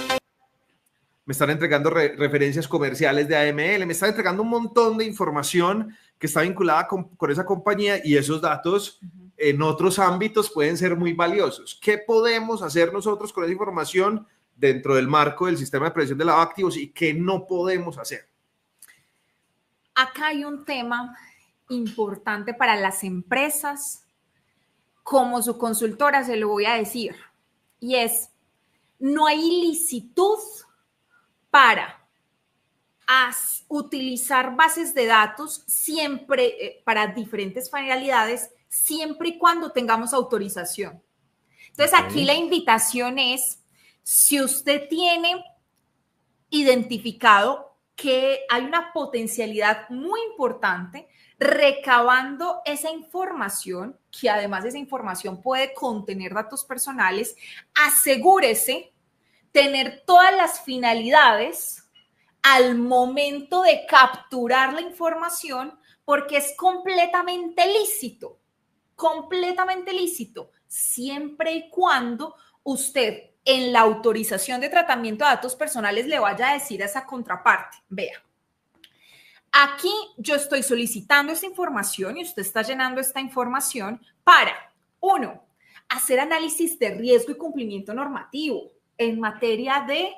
Me están entregando referencias comerciales de AML, me están entregando un montón de información que está vinculada con esa compañía, y esos datos en otros ámbitos pueden ser muy valiosos. ¿Qué podemos hacer nosotros con esa información dentro del marco del sistema de prevención de lavado de activos y qué no podemos hacer? Acá hay un tema importante para las empresas, como su consultora se lo voy a decir, y es: no hay ilicitud para utilizar bases de datos siempre para diferentes finalidades, siempre y cuando tengamos autorización. Entonces, aquí la invitación es, si usted tiene identificado que hay una potencialidad muy importante recabando esa información, que además esa información puede contener datos personales, asegúrese tener todas las finalidades al momento de capturar la información, porque es completamente lícito, siempre y cuando usted en la autorización de tratamiento de datos personales le vaya a decir a esa contraparte: vea, aquí yo estoy solicitando esta información y usted está llenando esta información para, 1, hacer análisis de riesgo y cumplimiento normativo en materia de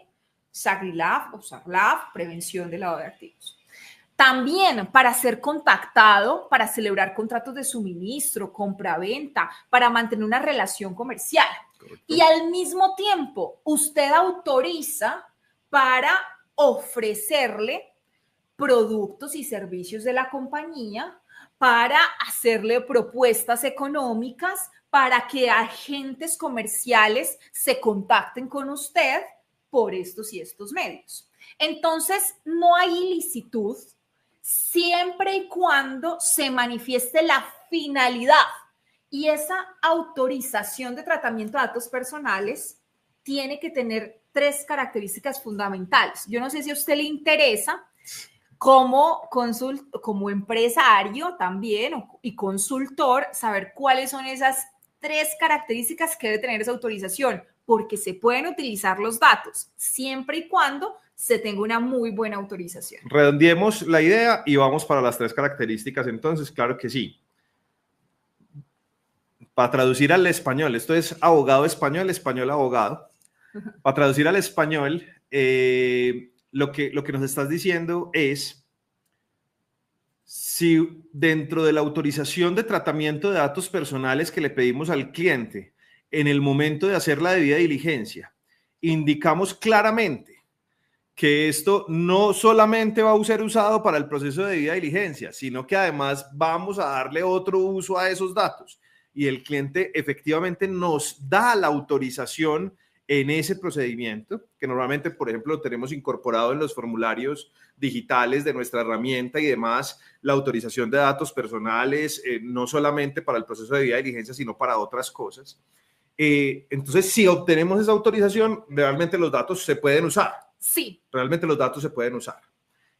SAGRI-LAV o SAR-LAV, prevención del lavado de activos. También para ser contactado, para celebrar contratos de suministro, compra-venta, para mantener una relación comercial. Correcto. Y al mismo tiempo, usted autoriza para ofrecerle productos y servicios de la compañía, para hacerle propuestas económicas, para que agentes comerciales se contacten con usted por estos y estos medios. Entonces, no hay ilicitud siempre y cuando se manifieste la finalidad. Y esa autorización de tratamiento de datos personales tiene que tener 3 características fundamentales. Yo no sé si a usted le interesa, como empresario también y consultor, saber cuáles son esas 3 características que debe tener esa autorización, porque se pueden utilizar los datos siempre y cuando se tenga una muy buena autorización. Redondeemos la idea y vamos para las 3 características. Entonces, claro que sí. Para traducir al español, esto es abogado español, español abogado. Para traducir al español, lo que nos estás diciendo es: si dentro de la autorización de tratamiento de datos personales que le pedimos al cliente, en el momento de hacer la debida diligencia, indicamos claramente que esto no solamente va a ser usado para el proceso de debida diligencia, sino que además vamos a darle otro uso a esos datos, y el cliente efectivamente nos da la autorización en ese procedimiento, que normalmente, por ejemplo, lo tenemos incorporado en los formularios digitales de nuestra herramienta y demás, la autorización de datos personales, no solamente para el proceso de debida diligencia, sino para otras cosas. Entonces, si obtenemos esa autorización, realmente los datos se pueden usar. Sí. Realmente los datos se pueden usar.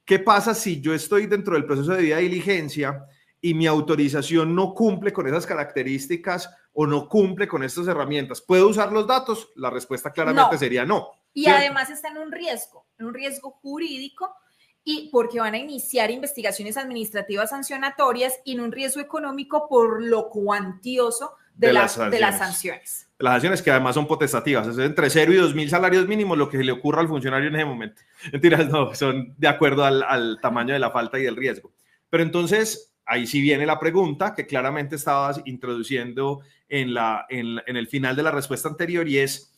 ¿Qué pasa si yo estoy dentro del proceso de debida diligencia y mi autorización no cumple con esas características o no cumple con estas herramientas? ¿Puedo usar los datos? La respuesta claramente sería no. Y ¿cierto? Además está en un riesgo jurídico, y porque van a iniciar investigaciones administrativas sancionatorias, y en un riesgo económico por lo cuantioso de las sanciones. Las sanciones que además son potestativas, es entre 0 y 2.000 salarios mínimos lo que se le ocurra al funcionario en ese momento. Mentiras, no, son de acuerdo al tamaño de la falta y del riesgo. Pero entonces, ahí sí viene la pregunta que claramente estabas introduciendo en el final de la respuesta anterior, y es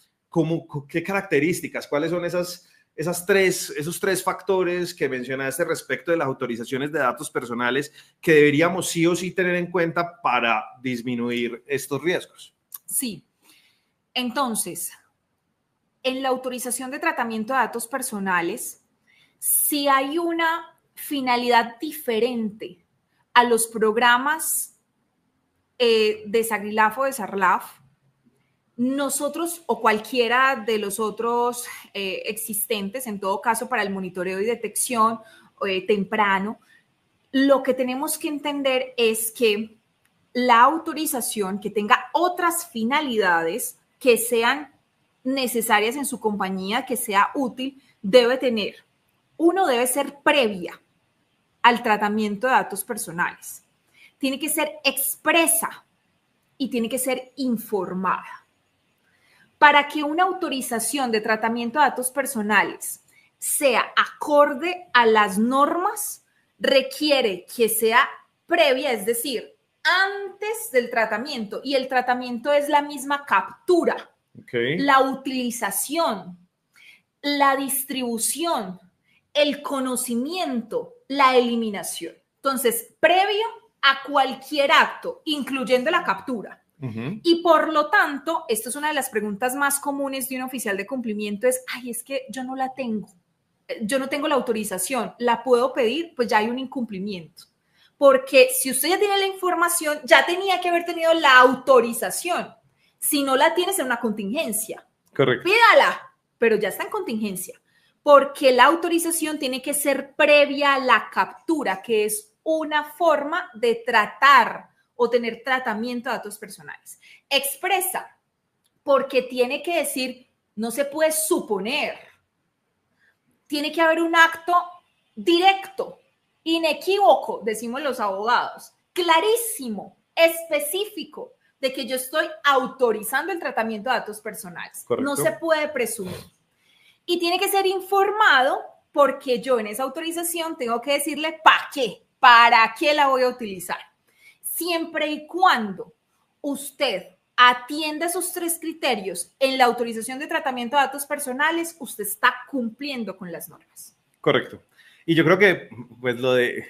¿qué características, cuáles son esos tres factores que mencionaste respecto de las autorizaciones de datos personales que deberíamos sí o sí tener en cuenta para disminuir estos riesgos? Sí. Entonces, en la autorización de tratamiento de datos personales, si hay una finalidad diferente a los programas de SAGRILAF o de SARLAF, nosotros o cualquiera de los otros existentes, en todo caso para el monitoreo y detección temprano, lo que tenemos que entender es que la autorización que tenga otras finalidades que sean necesarias en su compañía, que sea útil, debe ser previa al tratamiento de datos personales. Tiene que ser expresa y tiene que ser informada. Para que una autorización de tratamiento de datos personales sea acorde a las normas, requiere que sea previa, es decir, antes del tratamiento, y el tratamiento es la misma captura, la utilización, la distribución, el conocimiento, la eliminación. Entonces, previo a cualquier acto, incluyendo la captura. Y por lo tanto, esto es una de las preguntas más comunes de un oficial de cumplimiento, es que yo no la tengo, yo no tengo la autorización, ¿la puedo pedir? Pues ya hay un incumplimiento, porque si usted ya tiene la información, ya tenía que haber tenido la autorización. Si no la tienes, en una contingencia. Correcto. Pídala, pero ya está en contingencia, porque la autorización tiene que ser previa a la captura, que es una forma de tratar o tener tratamiento de datos personales. Expresa, porque tiene que decir, no se puede suponer. Tiene que haber un acto directo, inequívoco, decimos los abogados, clarísimo, específico, de que yo estoy autorizando el tratamiento de datos personales. Correcto. No se puede presumir. Y tiene que ser informado, porque yo en esa autorización tengo que decirle para qué la voy a utilizar. Siempre y cuando usted atienda esos tres criterios en la autorización de tratamiento de datos personales, usted está cumpliendo con las normas. Correcto. Y yo creo que pues lo de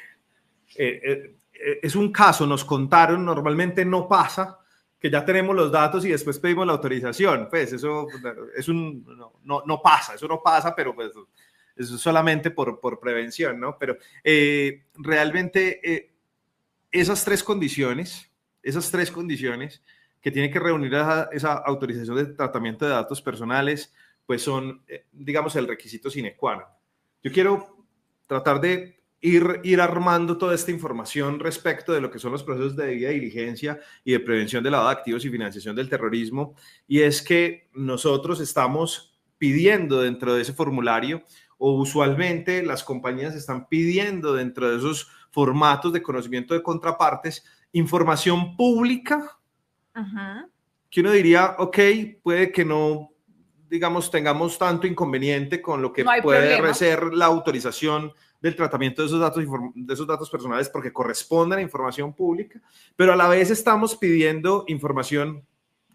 es un caso, nos contaron, normalmente no pasa que ya tenemos los datos y después pedimos la autorización. Pues eso es no pasa, pero pues eso es solamente por prevención, ¿no? Pero realmente esas tres condiciones que tiene que reunir esa autorización de tratamiento de datos personales, pues son, digamos, el requisito sine qua non. Yo quiero tratar de ir armando toda esta información respecto de lo que son los procesos de debida diligencia y de prevención de lavado de activos y financiación del terrorismo, y es que nosotros estamos pidiendo dentro de ese formulario, o usualmente las compañías están pidiendo dentro de esos formatos de conocimiento de contrapartes, información pública, que uno diría, ok, puede que no, digamos, tengamos tanto inconveniente con lo que puede ser la autorización del tratamiento de esos datos personales, porque corresponde a la información pública, pero a la vez estamos pidiendo información,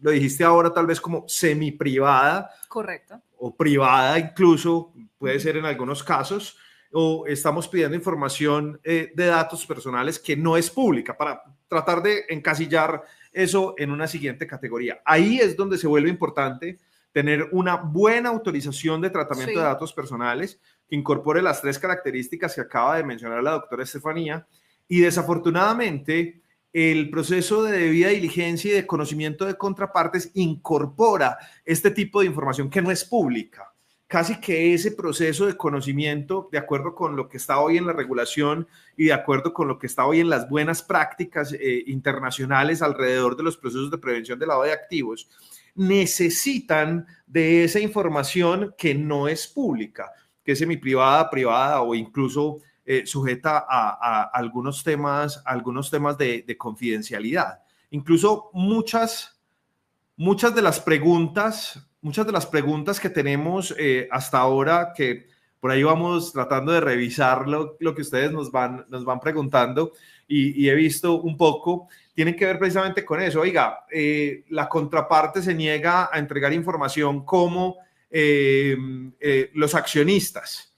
lo dijiste ahora, tal vez como semi-privada. Correcto. O privada incluso, puede ser en algunos casos, o estamos pidiendo información de datos personales que no es pública, para tratar de encasillar eso en una siguiente categoría. Ahí es donde se vuelve importante tener una buena autorización de tratamiento de datos personales que incorpore las tres características que acaba de mencionar la doctora Estefanía, y desafortunadamente el proceso de debida diligencia y de conocimiento de contrapartes incorpora este tipo de información que no es pública. Casi que ese proceso de conocimiento, de acuerdo con lo que está hoy en la regulación y de acuerdo con lo que está hoy en las buenas prácticas internacionales alrededor de los procesos de prevención de lavado de activos, necesitan de esa información que no es pública, que es semiprivada, privada o incluso sujeta a algunos temas de confidencialidad. Incluso muchas de las preguntas que tenemos hasta ahora, que por ahí vamos tratando de revisar lo que ustedes nos van preguntando, y he visto un poco, tienen que ver precisamente con eso. Oiga, la contraparte se niega a entregar información como los accionistas,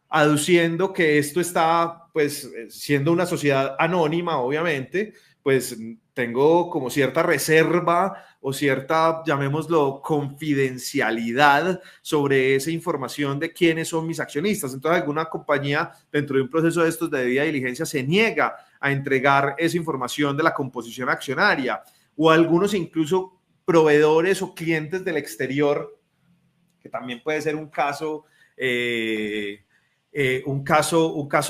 aduciendo que esto está, pues, siendo una sociedad anónima, obviamente, pues tengo como cierta reserva o cierta, llamémoslo, confidencialidad sobre esa información de quiénes son mis accionistas. Entonces, alguna compañía dentro de un proceso de estos de debida diligencia se niega a entregar esa información de la composición accionaria, o algunos incluso proveedores o clientes del exterior, que también puede ser un caso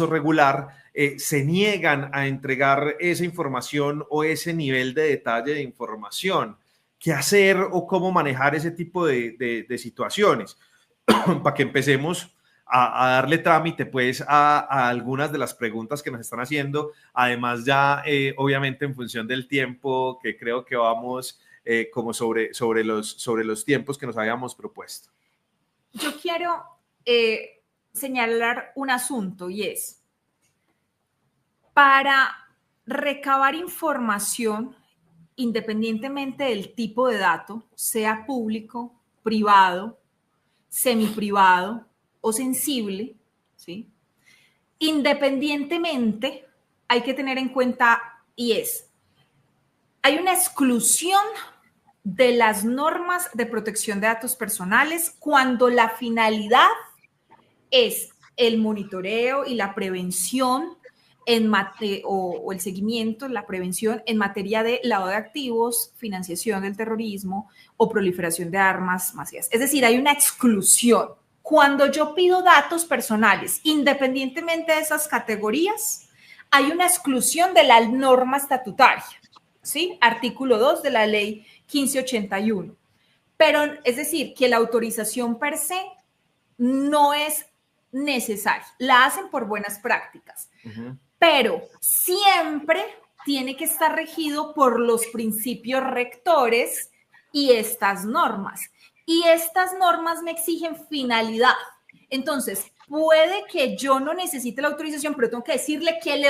regular, se niegan a entregar esa información o ese nivel de detalle de información. ¿Qué hacer o cómo manejar ese tipo de situaciones? Para que empecemos a darle trámite pues a algunas de las preguntas que nos están haciendo, además ya obviamente en función del tiempo, que creo que vamos como sobre los tiempos que nos habíamos propuesto. Yo quiero señalar un asunto, y es, para recabar información, independientemente del tipo de dato, sea público, privado, semiprivado o sensible, ¿sí? Independientemente, hay que tener en cuenta, y es, hay una exclusión de las normas de protección de datos personales cuando la finalidad es el monitoreo y la prevención o el seguimiento, la prevención en materia de lavado de activos, financiación del terrorismo o proliferación de armas masivas. Es decir, hay una exclusión. Cuando yo pido datos personales, independientemente de esas categorías, hay una exclusión de la norma estatutaria, ¿sí? Artículo 2 de la ley 1581. Pero, es decir, que la autorización per se no es necesaria. La hacen por buenas prácticas. Pero siempre tiene que estar regido por los principios rectores y estas normas. Y estas normas me exigen finalidad. Entonces, puede que yo no necesite la autorización, pero tengo que decirle que le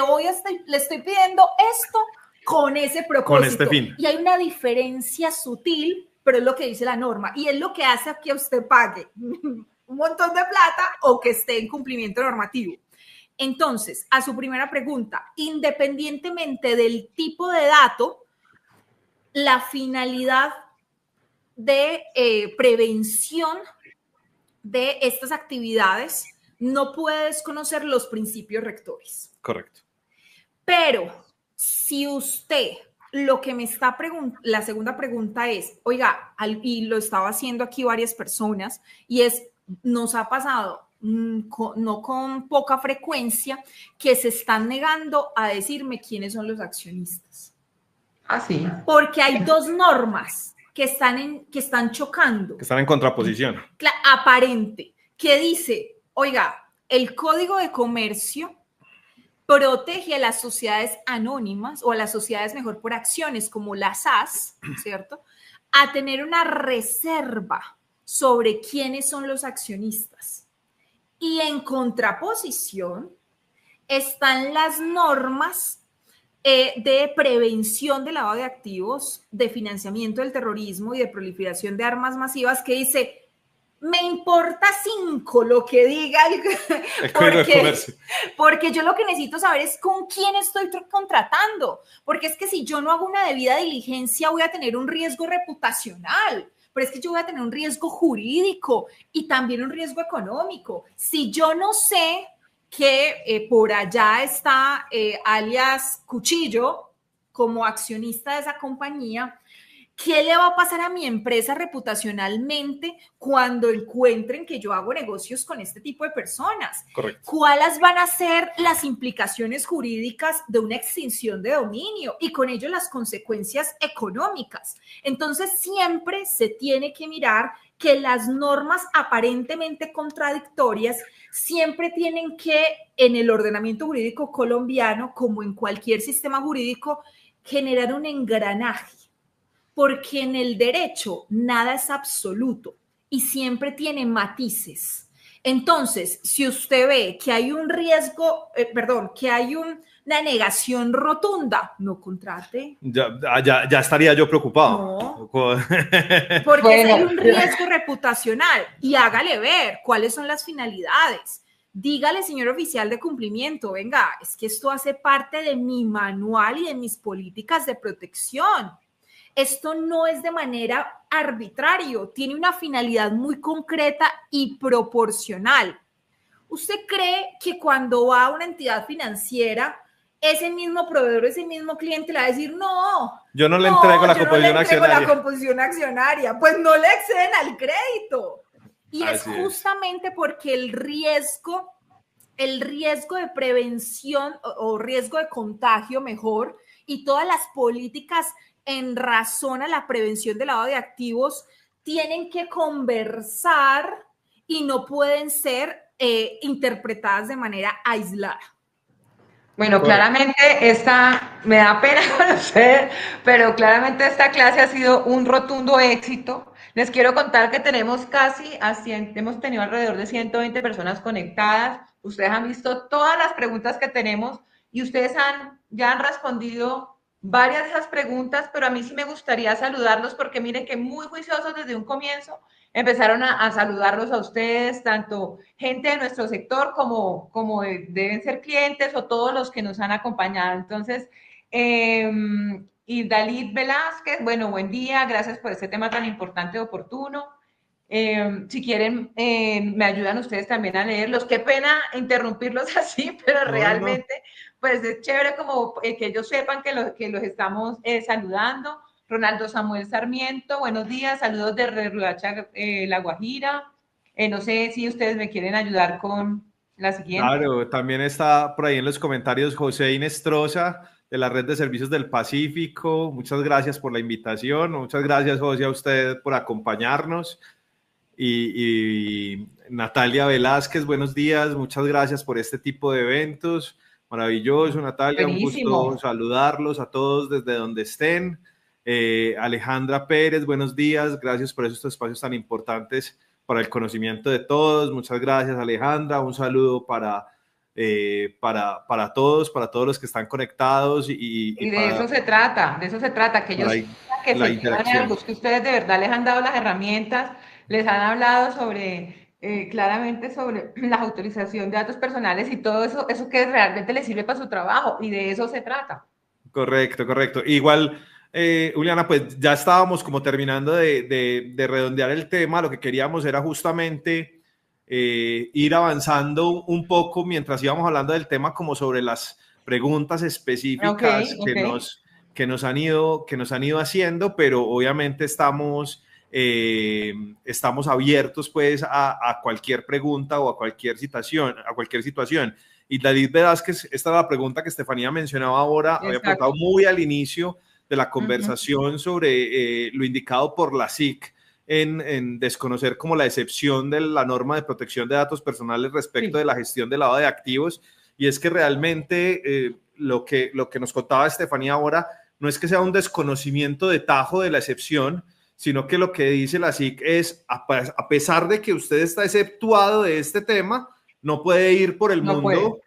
estoy pidiendo esto con ese propósito. Con este fin. Y hay una diferencia sutil, pero es lo que dice la norma. Y es lo que hace que usted pague un montón de plata o que esté en cumplimiento normativo. Entonces, a su primera pregunta, independientemente del tipo de dato, la finalidad de prevención de estas actividades no puede desconocer los principios rectores. Correcto. Pero si usted lo que me está preguntando, la segunda pregunta es, oiga, y lo estaba haciendo aquí varias personas, y es, nos ha pasado no con poca frecuencia, que se están negando a decirme quiénes son los accionistas. Ah, sí. Porque hay dos normas que están chocando. Que están en contraposición. Aparente, que dice, oiga, el Código de Comercio protege a las sociedades anónimas o a las sociedades mejor por acciones como las SAS, ¿cierto? A tener una reserva sobre quiénes son los accionistas. Y en contraposición están las normas de prevención de lavado de activos, de financiamiento del terrorismo y de proliferación de armas masivas, que dice, me importa 5 lo que diga el Código de Comercio. Porque yo lo que necesito saber es con quién estoy contratando, porque es que si yo no hago una debida diligencia voy a tener un riesgo reputacional, pero es que yo voy a tener un riesgo jurídico y también un riesgo económico. Si yo no sé que por allá está alias Cuchillo como accionista de esa compañía, ¿Qué le va a pasar a mi empresa reputacionalmente cuando encuentren que yo hago negocios con este tipo de personas? Correcto. ¿Cuáles van a ser las implicaciones jurídicas de una extinción de dominio y con ello las consecuencias económicas? Entonces, siempre se tiene que mirar que las normas aparentemente contradictorias siempre tienen que, en el ordenamiento jurídico colombiano, como en cualquier sistema jurídico, generar un engranaje. Porque en el derecho nada es absoluto y siempre tiene matices. Entonces, si usted ve que hay un riesgo, que hay una negación rotunda, no contrate. Ya estaría yo preocupado. No, porque bueno, hay un riesgo reputacional y hágale ver cuáles son las finalidades. Dígale, señor oficial de cumplimiento, venga, es que esto hace parte de mi manual y de mis políticas de protección. Esto no es de manera arbitraria, tiene una finalidad muy concreta y proporcional. ¿Usted cree que cuando va a una entidad financiera, ese mismo proveedor, ese mismo cliente le va a decir, no, yo no le entrego la composición accionaria? Pues no le exceden al crédito. Y es justamente porque el riesgo de prevención o riesgo de contagio mejor y todas las políticas en razón a la prevención del lavado de activos tienen que conversar y no pueden ser interpretadas de manera aislada. Bueno, claramente me da pena con ustedes, pero claramente esta clase ha sido un rotundo éxito. Les quiero contar que tenemos hemos tenido alrededor de 120 personas conectadas. Ustedes han visto todas las preguntas que tenemos y ustedes ya han respondido varias de esas preguntas, pero a mí sí me gustaría saludarlos porque miren que muy juiciosos desde un comienzo empezaron a saludarlos a ustedes, tanto gente de nuestro sector como deben ser clientes o todos los que nos han acompañado. Entonces, y Dalit Velázquez, bueno, buen día, gracias por este tema tan importante y oportuno. Si quieren, me ayudan ustedes también a leerlos. Qué pena interrumpirlos así, pero realmente, pues es chévere como que ellos sepan que los estamos saludando. Ronaldo Samuel Sarmiento, buenos días, saludos de Riohacha, La Guajira. No sé si ustedes me quieren ayudar con la siguiente. Claro, también está por ahí en los comentarios José Inestrosa de la Red de Servicios del Pacífico. Muchas gracias por la invitación. Muchas gracias, José, a usted por acompañarnos. Y Natalia Velázquez, buenos días. Muchas gracias por este tipo de eventos. Maravilloso, Natalia. Buenísimo. Un gusto saludarlos a todos desde donde estén. Alejandra Pérez, buenos días. Gracias por estos espacios tan importantes para el conocimiento de todos. Muchas gracias, Alejandra. Un saludo para todos los que están conectados. Y de eso se trata, que ellos que ustedes de verdad les han dado las herramientas, les han hablado sobre, claramente sobre la autorización de datos personales y todo eso que realmente les sirve para su trabajo, y de eso se trata. Correcto. Igual, Juliana, pues ya estábamos como terminando de redondear el tema. Lo que queríamos era justamente ir avanzando un poco mientras íbamos hablando del tema, como sobre las preguntas específicas que nos han ido haciendo, pero obviamente estamos abiertos pues a cualquier pregunta o a cualquier situación. Y David Velázquez, esta es la pregunta que Estefanía mencionaba ahora. Exacto. Había preguntado muy al inicio de la conversación sobre lo indicado por la SIC en desconocer como la excepción de la norma de protección de datos personales respecto de la gestión del lavado de activos. Y es que realmente lo que nos contaba Estefanía ahora no es que sea un desconocimiento de tajo de la excepción, sino que lo que dice la SIC es, a pesar de que usted está exceptuado de este tema, no puede ir por el mundo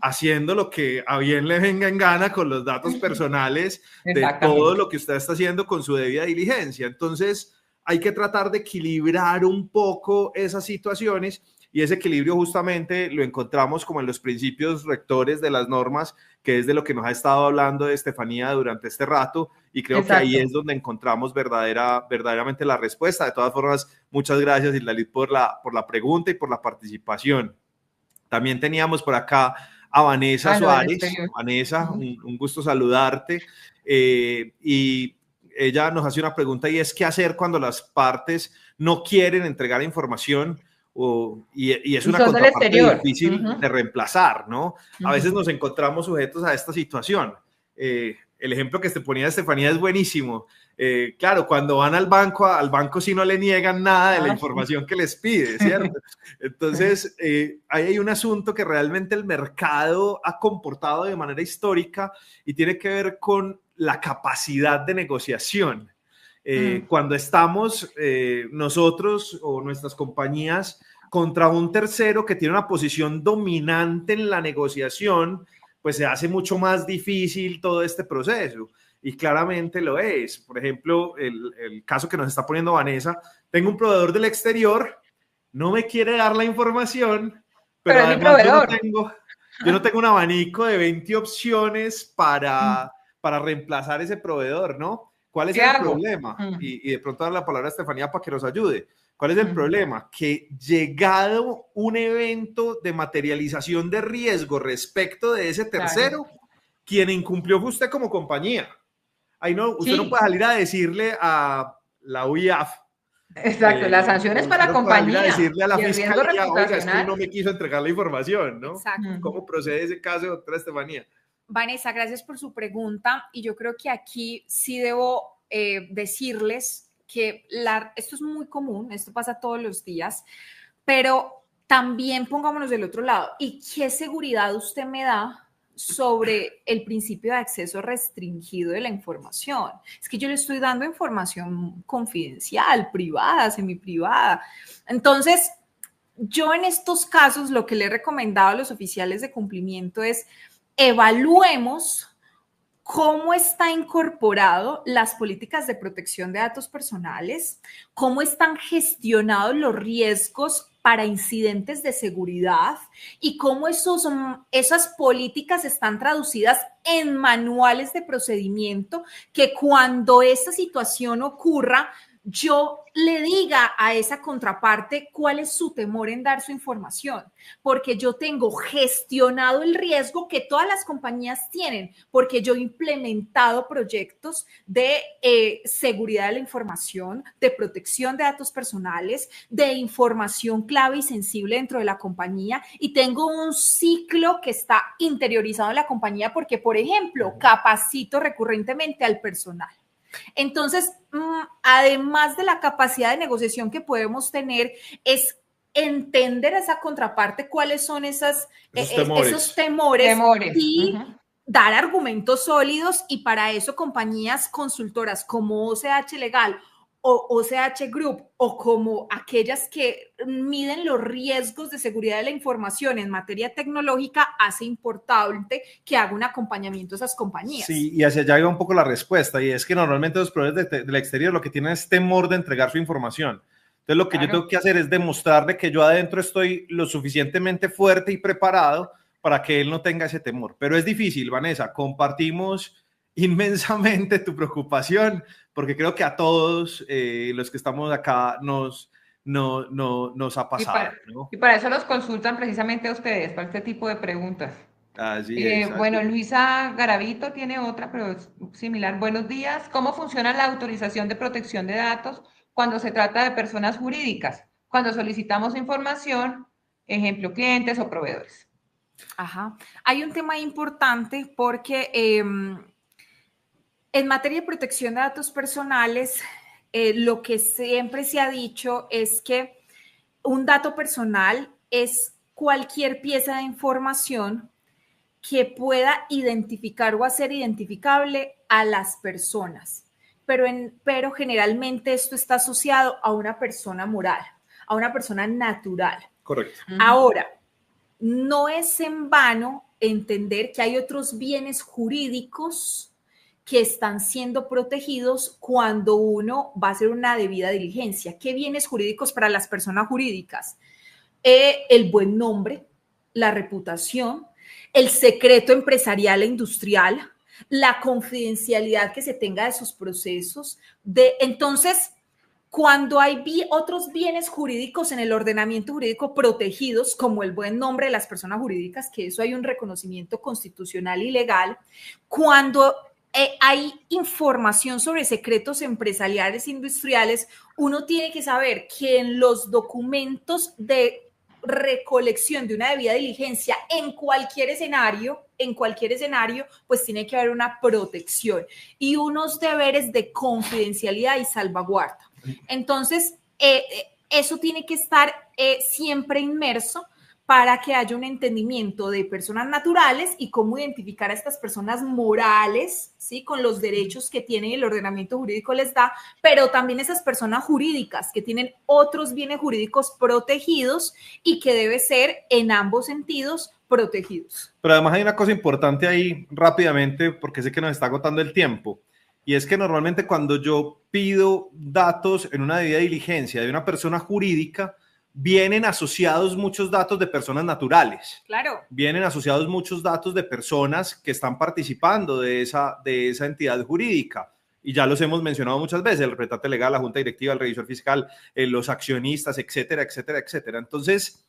haciendo lo que a bien le venga en gana con los datos personales de todo lo que usted está haciendo con su debida diligencia. Entonces, hay que tratar de equilibrar un poco esas situaciones, y ese equilibrio justamente lo encontramos como en los principios rectores de las normas, que es de lo que nos ha estado hablando Estefanía durante este rato, y creo que ahí es donde encontramos verdaderamente la respuesta. De todas formas, muchas gracias, Islalith, por la pregunta y por la participación. También teníamos por acá a Vanessa Suárez. Vanessa, un gusto saludarte. Y ella nos hace una pregunta y es: ¿qué hacer cuando las partes no quieren entregar información? Y es una contraparte difícil de reemplazar, ¿no? A veces nos encontramos sujetos a esta situación. El ejemplo que te ponía Estefanía es buenísimo. Claro, cuando van al banco sí no le niegan nada de la información que les pide, ¿cierto? Entonces, ahí hay un asunto que realmente el mercado ha comportado de manera histórica y tiene que ver con la capacidad de negociación. Cuando estamos nosotros o nuestras compañías contra un tercero que tiene una posición dominante en la negociación, pues se hace mucho más difícil todo este proceso. Y claramente lo es. Por ejemplo, el caso que nos está poniendo Vanessa: tengo un proveedor del exterior, no me quiere dar la información, pero además yo no tengo un abanico de 20 opciones para reemplazar ese proveedor, ¿no? ¿Cuál es el problema? Y de pronto dar la palabra a Estefanía para que nos ayude. ¿Cuál es el problema? Que llegado un evento de materialización de riesgo respecto de ese tercero, quien incumplió fue usted como compañía. Ahí no, usted no puede salir a decirle a la UIAF. Exacto, las sanciones para la compañía. A decirle a la fiscalía: oiga, es que no me quiso entregar la información, ¿no? Exacto. ¿Cómo procede ese caso, doctora Estefanía? Vanessa, gracias por su pregunta. Y yo creo que aquí sí debo decirles que esto es muy común, esto pasa todos los días, pero también pongámonos del otro lado. ¿Y qué seguridad usted me da sobre el principio de acceso restringido de la información? Es que yo le estoy dando información confidencial, privada, semiprivada. Entonces, yo en estos casos lo que le he recomendado a los oficiales de cumplimiento es: evaluemos cómo está incorporado las políticas de protección de datos personales, cómo están gestionados los riesgos para incidentes de seguridad y cómo esas políticas están traducidas en manuales de procedimiento, que cuando esta situación ocurra, yo le diga a esa contraparte cuál es su temor en dar su información, porque yo tengo gestionado el riesgo que todas las compañías tienen, porque yo he implementado proyectos de seguridad de la información, de protección de datos personales, de información clave y sensible dentro de la compañía, y tengo un ciclo que está interiorizado en la compañía porque, por ejemplo, capacito recurrentemente al personal. Entonces, además de la capacidad de negociación que podemos tener, es entender a esa contraparte cuáles son esos temores y dar argumentos sólidos, y para eso compañías consultoras como OCH Legal o OCH Group, o como aquellas que miden los riesgos de seguridad de la información en materia tecnológica, hace importante que haga un acompañamiento a esas compañías. Sí, y hacia allá iba un poco la respuesta, y es que normalmente los proveedores del exterior lo que tienen es temor de entregar su información. Entonces lo que yo tengo que hacer es demostrarle que yo adentro estoy lo suficientemente fuerte y preparado para que él no tenga ese temor. Pero es difícil, Vanessa, compartimos inmensamente tu preocupación, porque creo que a todos los que estamos acá nos ha pasado. Y para eso los consultan precisamente a ustedes, para este tipo de preguntas. Así es. Bueno, Luisa Garavito tiene otra, pero es similar. Buenos días. ¿Cómo funciona la autorización de protección de datos cuando se trata de personas jurídicas? Cuando solicitamos información, ejemplo, clientes o proveedores. Ajá. Hay un tema importante porque en materia de protección de datos personales, lo que siempre se ha dicho es que un dato personal es cualquier pieza de información que pueda identificar o hacer identificable a las personas, pero generalmente esto está asociado a una persona moral, a una persona natural. Correcto. Ahora, no es en vano entender que hay otros bienes jurídicos que están siendo protegidos cuando uno va a hacer una debida diligencia. ¿Qué bienes jurídicos para las personas jurídicas? El buen nombre, la reputación, el secreto empresarial e industrial, la confidencialidad que se tenga de sus procesos. Entonces, cuando hay otros bienes jurídicos en el ordenamiento jurídico protegidos, como el buen nombre de las personas jurídicas, que eso hay un reconocimiento constitucional y legal, cuando hay información sobre secretos empresariales e industriales, uno tiene que saber que en los documentos de recolección de una debida diligencia en cualquier escenario, pues tiene que haber una protección y unos deberes de confidencialidad y salvaguarda. Entonces, eso tiene que estar siempre inmerso para que haya un entendimiento de personas naturales y cómo identificar a estas personas morales, ¿sí? Con los derechos que tienen y el ordenamiento jurídico les da, pero también esas personas jurídicas que tienen otros bienes jurídicos protegidos y que debe ser en ambos sentidos protegidos. Pero además hay una cosa importante ahí rápidamente, porque sé que nos está agotando el tiempo, y es que normalmente cuando yo pido datos en una debida diligencia de una persona jurídica, vienen asociados muchos datos de personas naturales. Claro. Vienen asociados muchos datos de personas que están participando de esa entidad jurídica. Y ya los hemos mencionado muchas veces, el representante legal, la junta directiva, el revisor fiscal, los accionistas, etcétera, etcétera, etcétera. Entonces,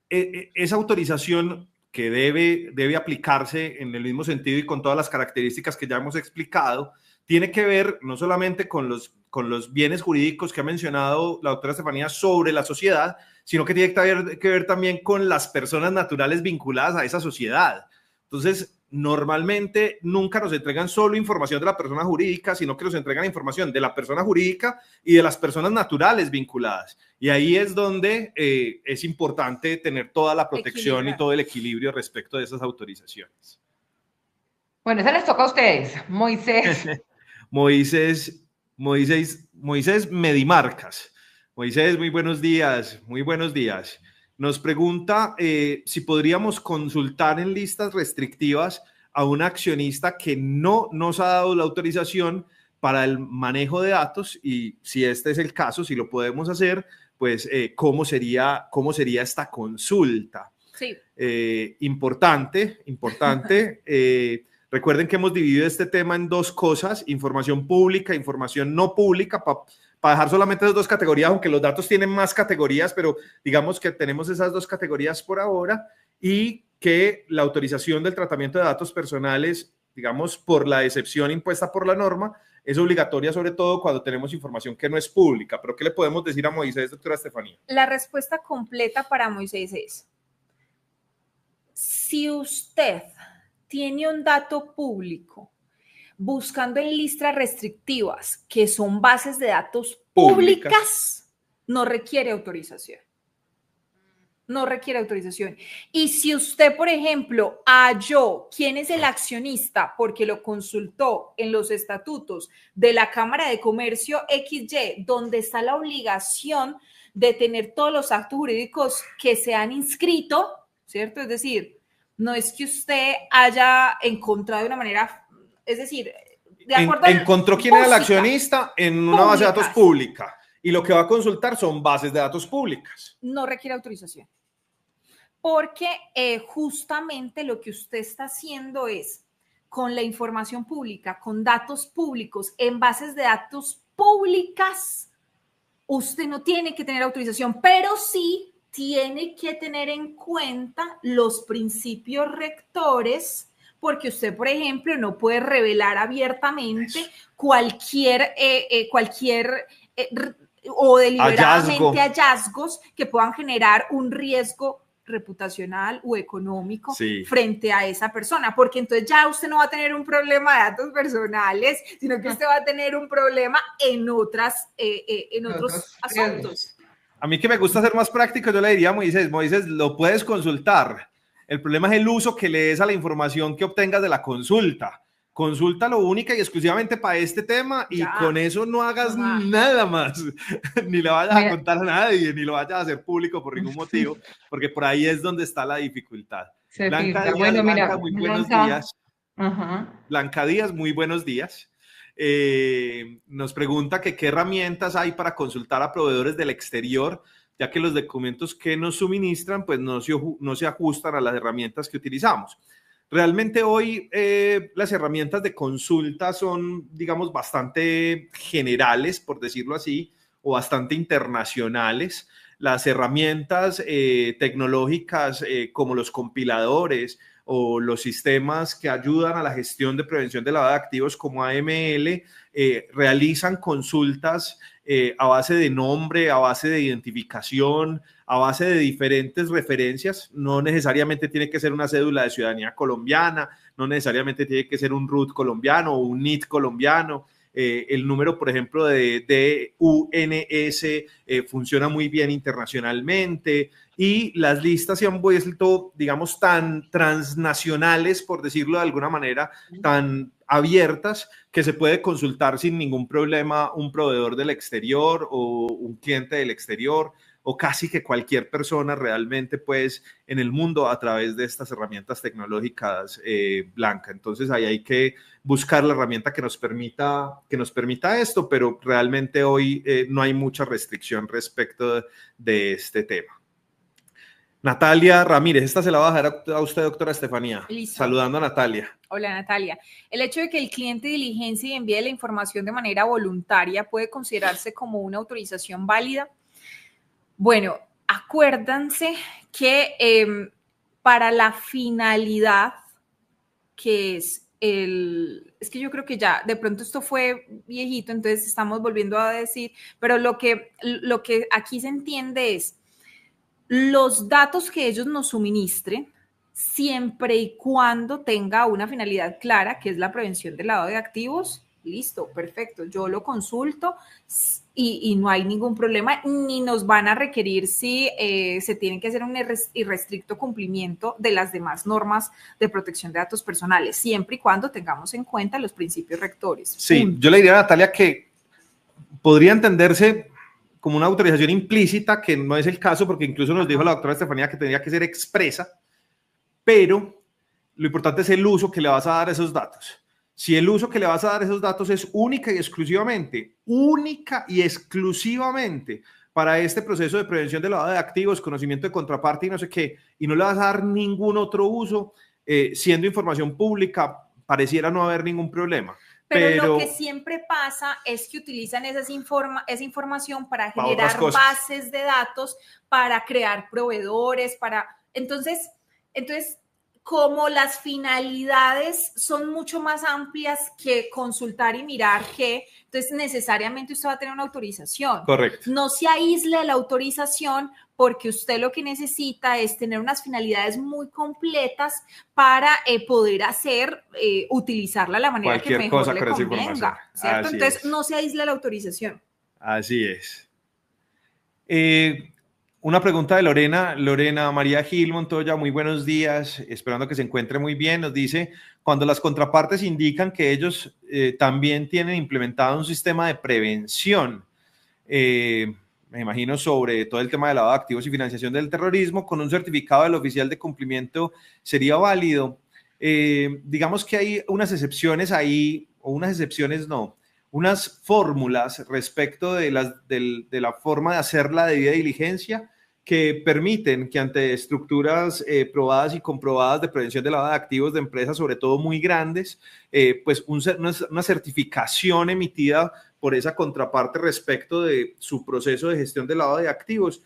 esa autorización que debe aplicarse en el mismo sentido y con todas las características que ya hemos explicado, tiene que ver no solamente con los bienes jurídicos que ha mencionado la doctora Estefanía sobre la sociedad, sino que tiene que ver también con las personas naturales vinculadas a esa sociedad. Entonces, normalmente nunca nos entregan solo información de la persona jurídica, sino que nos entregan información de la persona jurídica y de las personas naturales vinculadas. Y ahí es donde es importante tener toda la protección y todo el equilibrio respecto de esas autorizaciones. Bueno, eso les toca a ustedes, Moisés. Moisés Medimarcas. Moisés, muy buenos días, muy buenos días. Nos pregunta si podríamos consultar en listas restrictivas a un accionista que no nos ha dado la autorización para el manejo de datos y si este es el caso, si lo podemos hacer, pues ¿cómo sería esta consulta? Sí. Importante. Recuerden que hemos dividido este tema en dos cosas, información pública, información no pública, para dejar solamente esas dos categorías, aunque los datos tienen más categorías, pero digamos que tenemos esas dos categorías por ahora, y que la autorización del tratamiento de datos personales, digamos, por la excepción impuesta por la norma, es obligatoria sobre todo cuando tenemos información que no es pública. ¿Pero qué le podemos decir a Moisés, doctora Estefanía? La respuesta completa para Moisés es, si usted tiene un dato público buscando en listas restrictivas, que son bases de datos públicas, no requiere autorización. No requiere autorización. Y si usted, por ejemplo, halló quién es el accionista porque lo consultó en los estatutos de la Cámara de Comercio XY, donde está la obligación de tener todos los actos jurídicos que se han inscrito, ¿cierto? Es decir, no es que usted haya encontrado de una manera, es decir, de acuerdo encontró quién era el accionista en una base de datos pública y lo que va a consultar son bases de datos públicas. No requiere autorización. Porque justamente lo que usted está haciendo es, con la información pública, con datos públicos, en bases de datos públicas, usted no tiene que tener autorización, pero sí tiene que tener en cuenta los principios rectores, porque usted, por ejemplo, no puede revelar abiertamente cualquier o deliberadamente hallazgos que puedan generar un riesgo reputacional o económico frente a esa persona, porque entonces ya usted no va a tener un problema de datos personales, sino que usted va a tener un problema en otros asuntos. A mí que me gusta ser más práctico, yo le diría a Moisés, lo puedes consultar. El problema es el uso que le des a la información que obtengas de la consulta. Consúltalo única y exclusivamente para este tema y con eso no hagas nada más. Ni le vayas a contar a nadie, ni lo vayas a hacer público por ningún motivo, porque por ahí es donde está la dificultad. Blanca Díaz, muy buenos días. Blanca Díaz, muy buenos días. Nos pregunta que qué herramientas hay para consultar a proveedores del exterior, ya que los documentos que nos suministran pues no se ajustan a las herramientas que utilizamos. Realmente hoy las herramientas de consulta son, digamos, bastante generales, por decirlo así, o bastante internacionales. las herramientas tecnológicas como los compiladores o los sistemas que ayudan a la gestión de prevención de lavado de activos como AML realizan consultas a base de nombre, a base de identificación, a base de diferentes referencias. No necesariamente tiene que ser una cédula de ciudadanía colombiana, no necesariamente tiene que ser un RUT colombiano o un NIT colombiano. El número, por ejemplo, de UNS funciona muy bien internacionalmente y las listas se han vuelto, digamos, tan transnacionales, por decirlo de alguna manera, tan abiertas que se puede consultar sin ningún problema un proveedor del exterior o un cliente del exterior o casi que cualquier persona realmente pues en el mundo a través de estas herramientas tecnológicas, Blanca. Entonces ahí hay que buscar la herramienta que nos permita esto, pero realmente hoy no hay mucha restricción respecto de este tema. Natalia Ramírez, esta se la va a dejar a usted, doctora Estefanía. Listo. Saludando a Natalia. Hola, Natalia. El hecho de que el cliente diligencie y envíe la información de manera voluntaria puede considerarse como una autorización válida. Bueno, acuérdense que para la finalidad que es es que yo creo que ya de pronto esto fue viejito, entonces estamos volviendo a decir, pero lo que aquí se entiende es los datos que ellos nos suministren, siempre y cuando tenga una finalidad clara, que es la prevención del lavado de activos, listo, perfecto, yo lo consulto y no hay ningún problema, ni nos van a requerir si se tiene que hacer un irrestricto cumplimiento de las demás normas de protección de datos personales, siempre y cuando tengamos en cuenta los principios rectores. Sí, yo le diría a Natalia que podría entenderse como una autorización implícita, que no es el caso, porque incluso nos dijo la doctora Estefanía que tendría que ser expresa, pero lo importante es el uso que le vas a dar a esos datos. Si el uso que le vas a dar a esos datos es única y exclusivamente para este proceso de prevención de lavado de activos, conocimiento de contraparte y no sé qué, y no le vas a dar ningún otro uso, siendo información pública, pareciera no haber ningún problema. Pero lo que siempre pasa es que utilizan esa información para generar bases de datos, para crear proveedores, Entonces, como las finalidades son mucho más amplias que consultar y mirar entonces necesariamente usted va a tener una autorización. Correcto. No se aísle de la autorización porque usted lo que necesita es tener unas finalidades muy completas para poder utilizarla de la manera que mejor le convenga, ¿cierto? Entonces no se aísle de la autorización. Así es. Una pregunta de Lorena María Gil Montoya, muy buenos días, esperando que se encuentre muy bien. Nos dice, cuando las contrapartes indican que ellos también tienen implementado un sistema de prevención, me imagino sobre todo el tema de lavado de activos y financiación del terrorismo, con un certificado del oficial de cumplimiento, ¿sería válido? Digamos que hay unas excepciones ahí, o unas excepciones no, unas fórmulas respecto de la forma de hacer la debida diligencia que permiten que ante estructuras probadas y comprobadas de prevención de lavado de activos de empresas, sobre todo muy grandes, pues una certificación emitida por esa contraparte respecto de su proceso de gestión de lavado de activos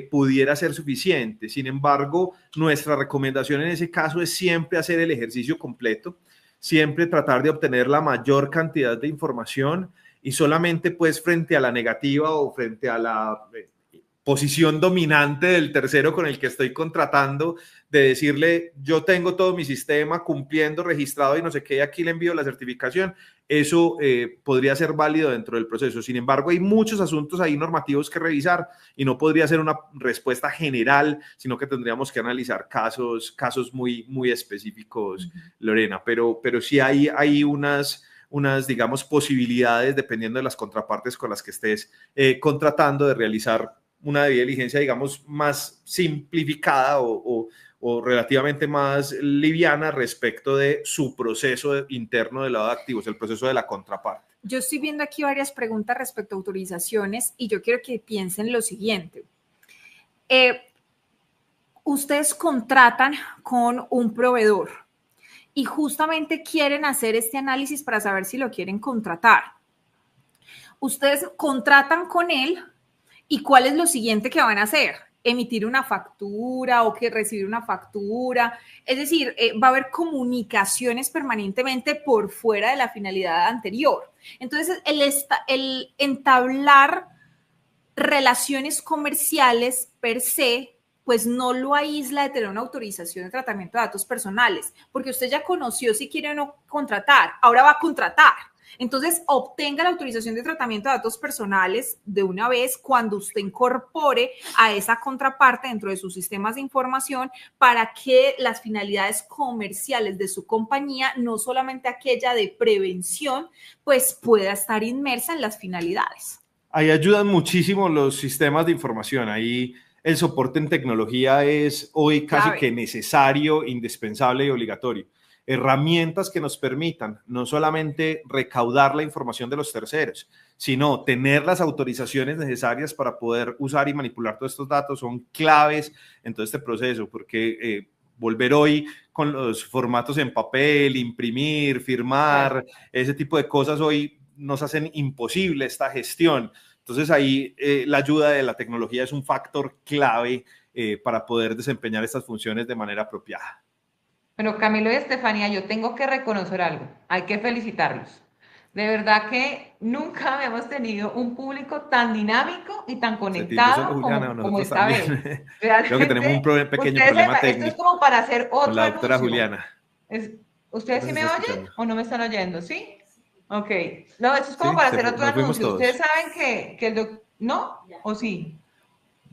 pudiera ser suficiente. Sin embargo, nuestra recomendación en ese caso es siempre hacer el ejercicio completo, siempre tratar de obtener la mayor cantidad de información y solamente pues frente a la negativa o frente a la posición dominante del tercero con el que estoy contratando, de decirle yo tengo todo mi sistema cumpliendo, registrado y no sé qué, aquí le envío la certificación, eso podría ser válido dentro del proceso. Sin embargo, hay muchos asuntos ahí normativos que revisar y no podría ser una respuesta general, sino que tendríamos que analizar casos muy, muy específicos, Lorena, pero sí hay unas, digamos, posibilidades, dependiendo de las contrapartes con las que estés contratando, de realizar una debida diligencia, digamos, más simplificada o relativamente más liviana respecto de su proceso interno de lavado de activos, el proceso de la contraparte. Yo estoy viendo aquí varias preguntas respecto a autorizaciones y yo quiero que piensen lo siguiente. Ustedes contratan con un proveedor y justamente quieren hacer este análisis para saber si lo quieren contratar. Ustedes contratan con él ¿Y cuál es lo siguiente que van a hacer? Emitir una factura o que recibir una factura. Es decir, va a haber comunicaciones permanentemente por fuera de la finalidad anterior. Entonces, el entablar relaciones comerciales per se, pues no lo aísla de tener una autorización de tratamiento de datos personales, porque usted ya conoció si quiere o no contratar, ahora va a contratar. Entonces, obtenga la autorización de tratamiento de datos personales de una vez cuando usted incorpore a esa contraparte dentro de sus sistemas de información para que las finalidades comerciales de su compañía, no solamente aquella de prevención, pues pueda estar inmersa en las finalidades. Ahí ayudan muchísimo los sistemas de información. Ahí el soporte en tecnología es hoy casi que necesario, indispensable y obligatorio. Herramientas que nos permitan no solamente recaudar la información de los terceros, sino tener las autorizaciones necesarias para poder usar y manipular todos estos datos son claves en todo este proceso, porque volver hoy con los formatos en papel, imprimir, firmar, ese tipo de cosas hoy nos hacen imposible esta gestión. Entonces ahí la ayuda de la tecnología es un factor clave para poder desempeñar estas funciones de manera apropiada. Bueno, Camilo y Estefanía, yo tengo que reconocer algo, hay que felicitarlos. De verdad que nunca habíamos tenido un público tan dinámico y tan conectado como esta vez. Realmente, creo que tenemos un pequeño problema técnico. Esto es como para hacer otro con la doctora anuncio. Juliana. ¿Ustedes sí me oyen o no me están oyendo? ¿Sí? Ok. No, esto es como para hacer otro anuncio. Ustedes saben que el doctor... ¿No? ¿O sí?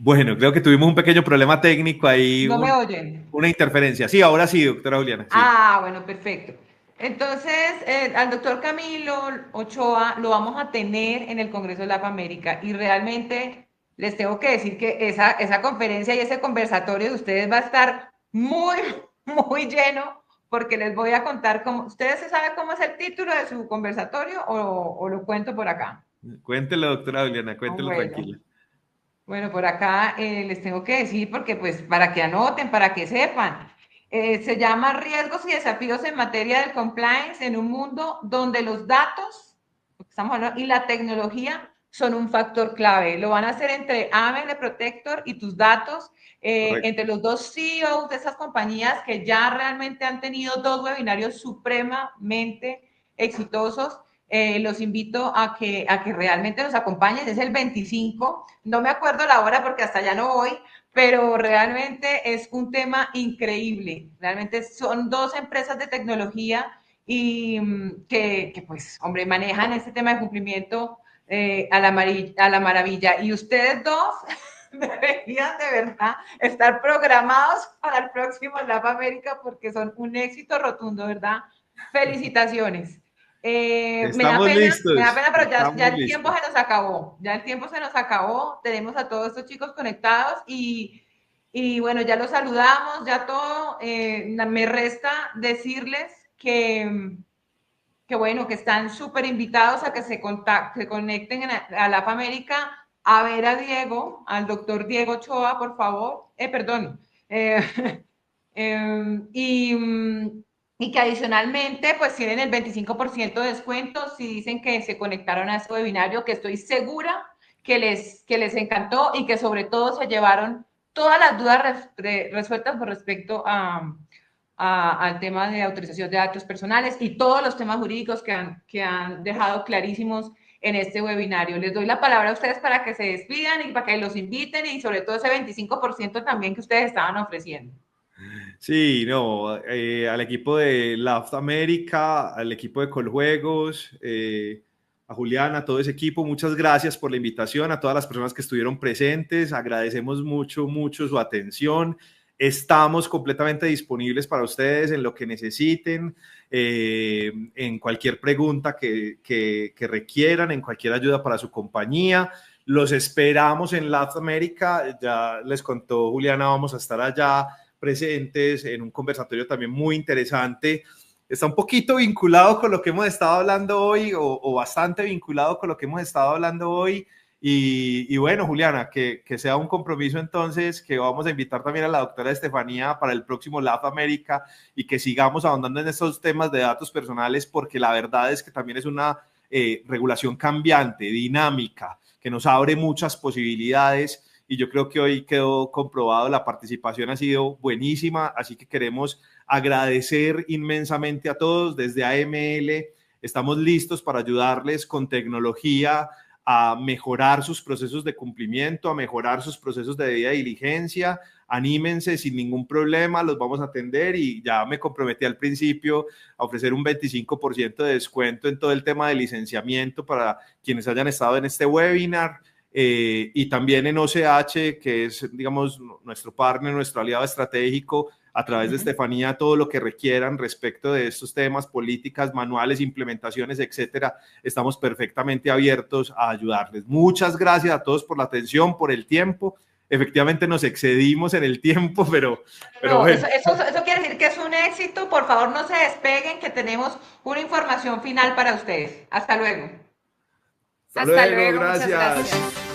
Bueno, creo que tuvimos un pequeño problema técnico ahí. ¿No me oyen? Una interferencia. Sí, ahora sí, doctora Juliana. Sí. Ah, bueno, perfecto. Entonces, al doctor Camilo Ochoa lo vamos a tener en el Congreso de la América y realmente les tengo que decir que esa conferencia y ese conversatorio de ustedes va a estar muy, muy lleno porque les voy a contar cómo. ¿Ustedes se saben cómo es el título de su conversatorio o lo cuento por acá? Cuéntelo, doctora Juliana, cuéntelo tranquila. Bueno, por acá les tengo que decir porque pues para que anoten, para que sepan. Se llama Riesgos y desafíos en materia del compliance en un mundo donde los datos, lo que estamos hablando, y la tecnología son un factor clave. Lo van a hacer entre AML Protector y tus datos, entre los dos CEOs de esas compañías que ya realmente han tenido 2 webinarios supremamente exitosos. Los invito a que realmente nos acompañen. Es el 25, no me acuerdo la hora porque hasta allá no voy, pero realmente es un tema increíble. Realmente son 2 empresas de tecnología y que pues, hombre, manejan este tema de cumplimiento a la maravilla. Y ustedes 2 deberían de verdad estar programados para el próximo Lab América porque son un éxito rotundo, ¿verdad? Felicitaciones. Me da pena, pero ya el tiempo se nos acabó. Ya el tiempo se nos acabó. Tenemos a todos estos chicos conectados y bueno, ya los saludamos, ya todo. Me resta decirles que bueno, que están súper invitados a que se conecten a la América a ver a Diego, al doctor Diego Ochoa, por favor. Perdón. Y que adicionalmente pues tienen el 25% de descuento si dicen que se conectaron a este webinario, que estoy segura que les encantó y que sobre todo se llevaron todas las dudas resueltas con respecto al tema de autorización de datos personales y todos los temas jurídicos que han dejado clarísimos en este webinario. Les doy la palabra a ustedes para que se despidan y para que los inviten y sobre todo ese 25% también que ustedes estaban ofreciendo. Sí, no, al equipo de Lab América, al equipo de Coljuegos, a Juliana, a todo ese equipo, muchas gracias por la invitación, a todas las personas que estuvieron presentes, agradecemos mucho, mucho su atención. Estamos completamente disponibles para ustedes en lo que necesiten, en cualquier pregunta que requieran, en cualquier ayuda para su compañía. Los esperamos en Lab América, ya les contó Juliana, vamos a estar allá presentes en un conversatorio también muy interesante. Está un poquito vinculado con lo que hemos estado hablando hoy o bastante vinculado con lo que hemos estado hablando hoy. Y bueno, Juliana, que sea un compromiso entonces que vamos a invitar también a la doctora Estefanía para el próximo Lab América y que sigamos ahondando en estos temas de datos personales porque la verdad es que también es una regulación cambiante, dinámica. que nos abre muchas posibilidades. Y yo creo que hoy quedó comprobado, la participación ha sido buenísima, así que queremos agradecer inmensamente a todos. Desde AML estamos listos para ayudarles con tecnología a mejorar sus procesos de cumplimiento, a mejorar sus procesos de debida diligencia. Anímense sin ningún problema, los vamos a atender, y ya me comprometí al principio a ofrecer un 25% de descuento en todo el tema de licenciamiento para quienes hayan estado en este webinar. Y también en OCH, que es, digamos, nuestro partner, nuestro aliado estratégico, a través de Estefanía, todo lo que requieran respecto de estos temas, políticas, manuales, implementaciones, etcétera, estamos perfectamente abiertos a ayudarles. Muchas gracias a todos por la atención, por el tiempo. Efectivamente nos excedimos en el tiempo, pero no, bueno. eso quiere decir que es un éxito. Por favor, no se despeguen, que tenemos una información final para ustedes. Hasta luego. Hasta luego, Gracias. muchas gracias.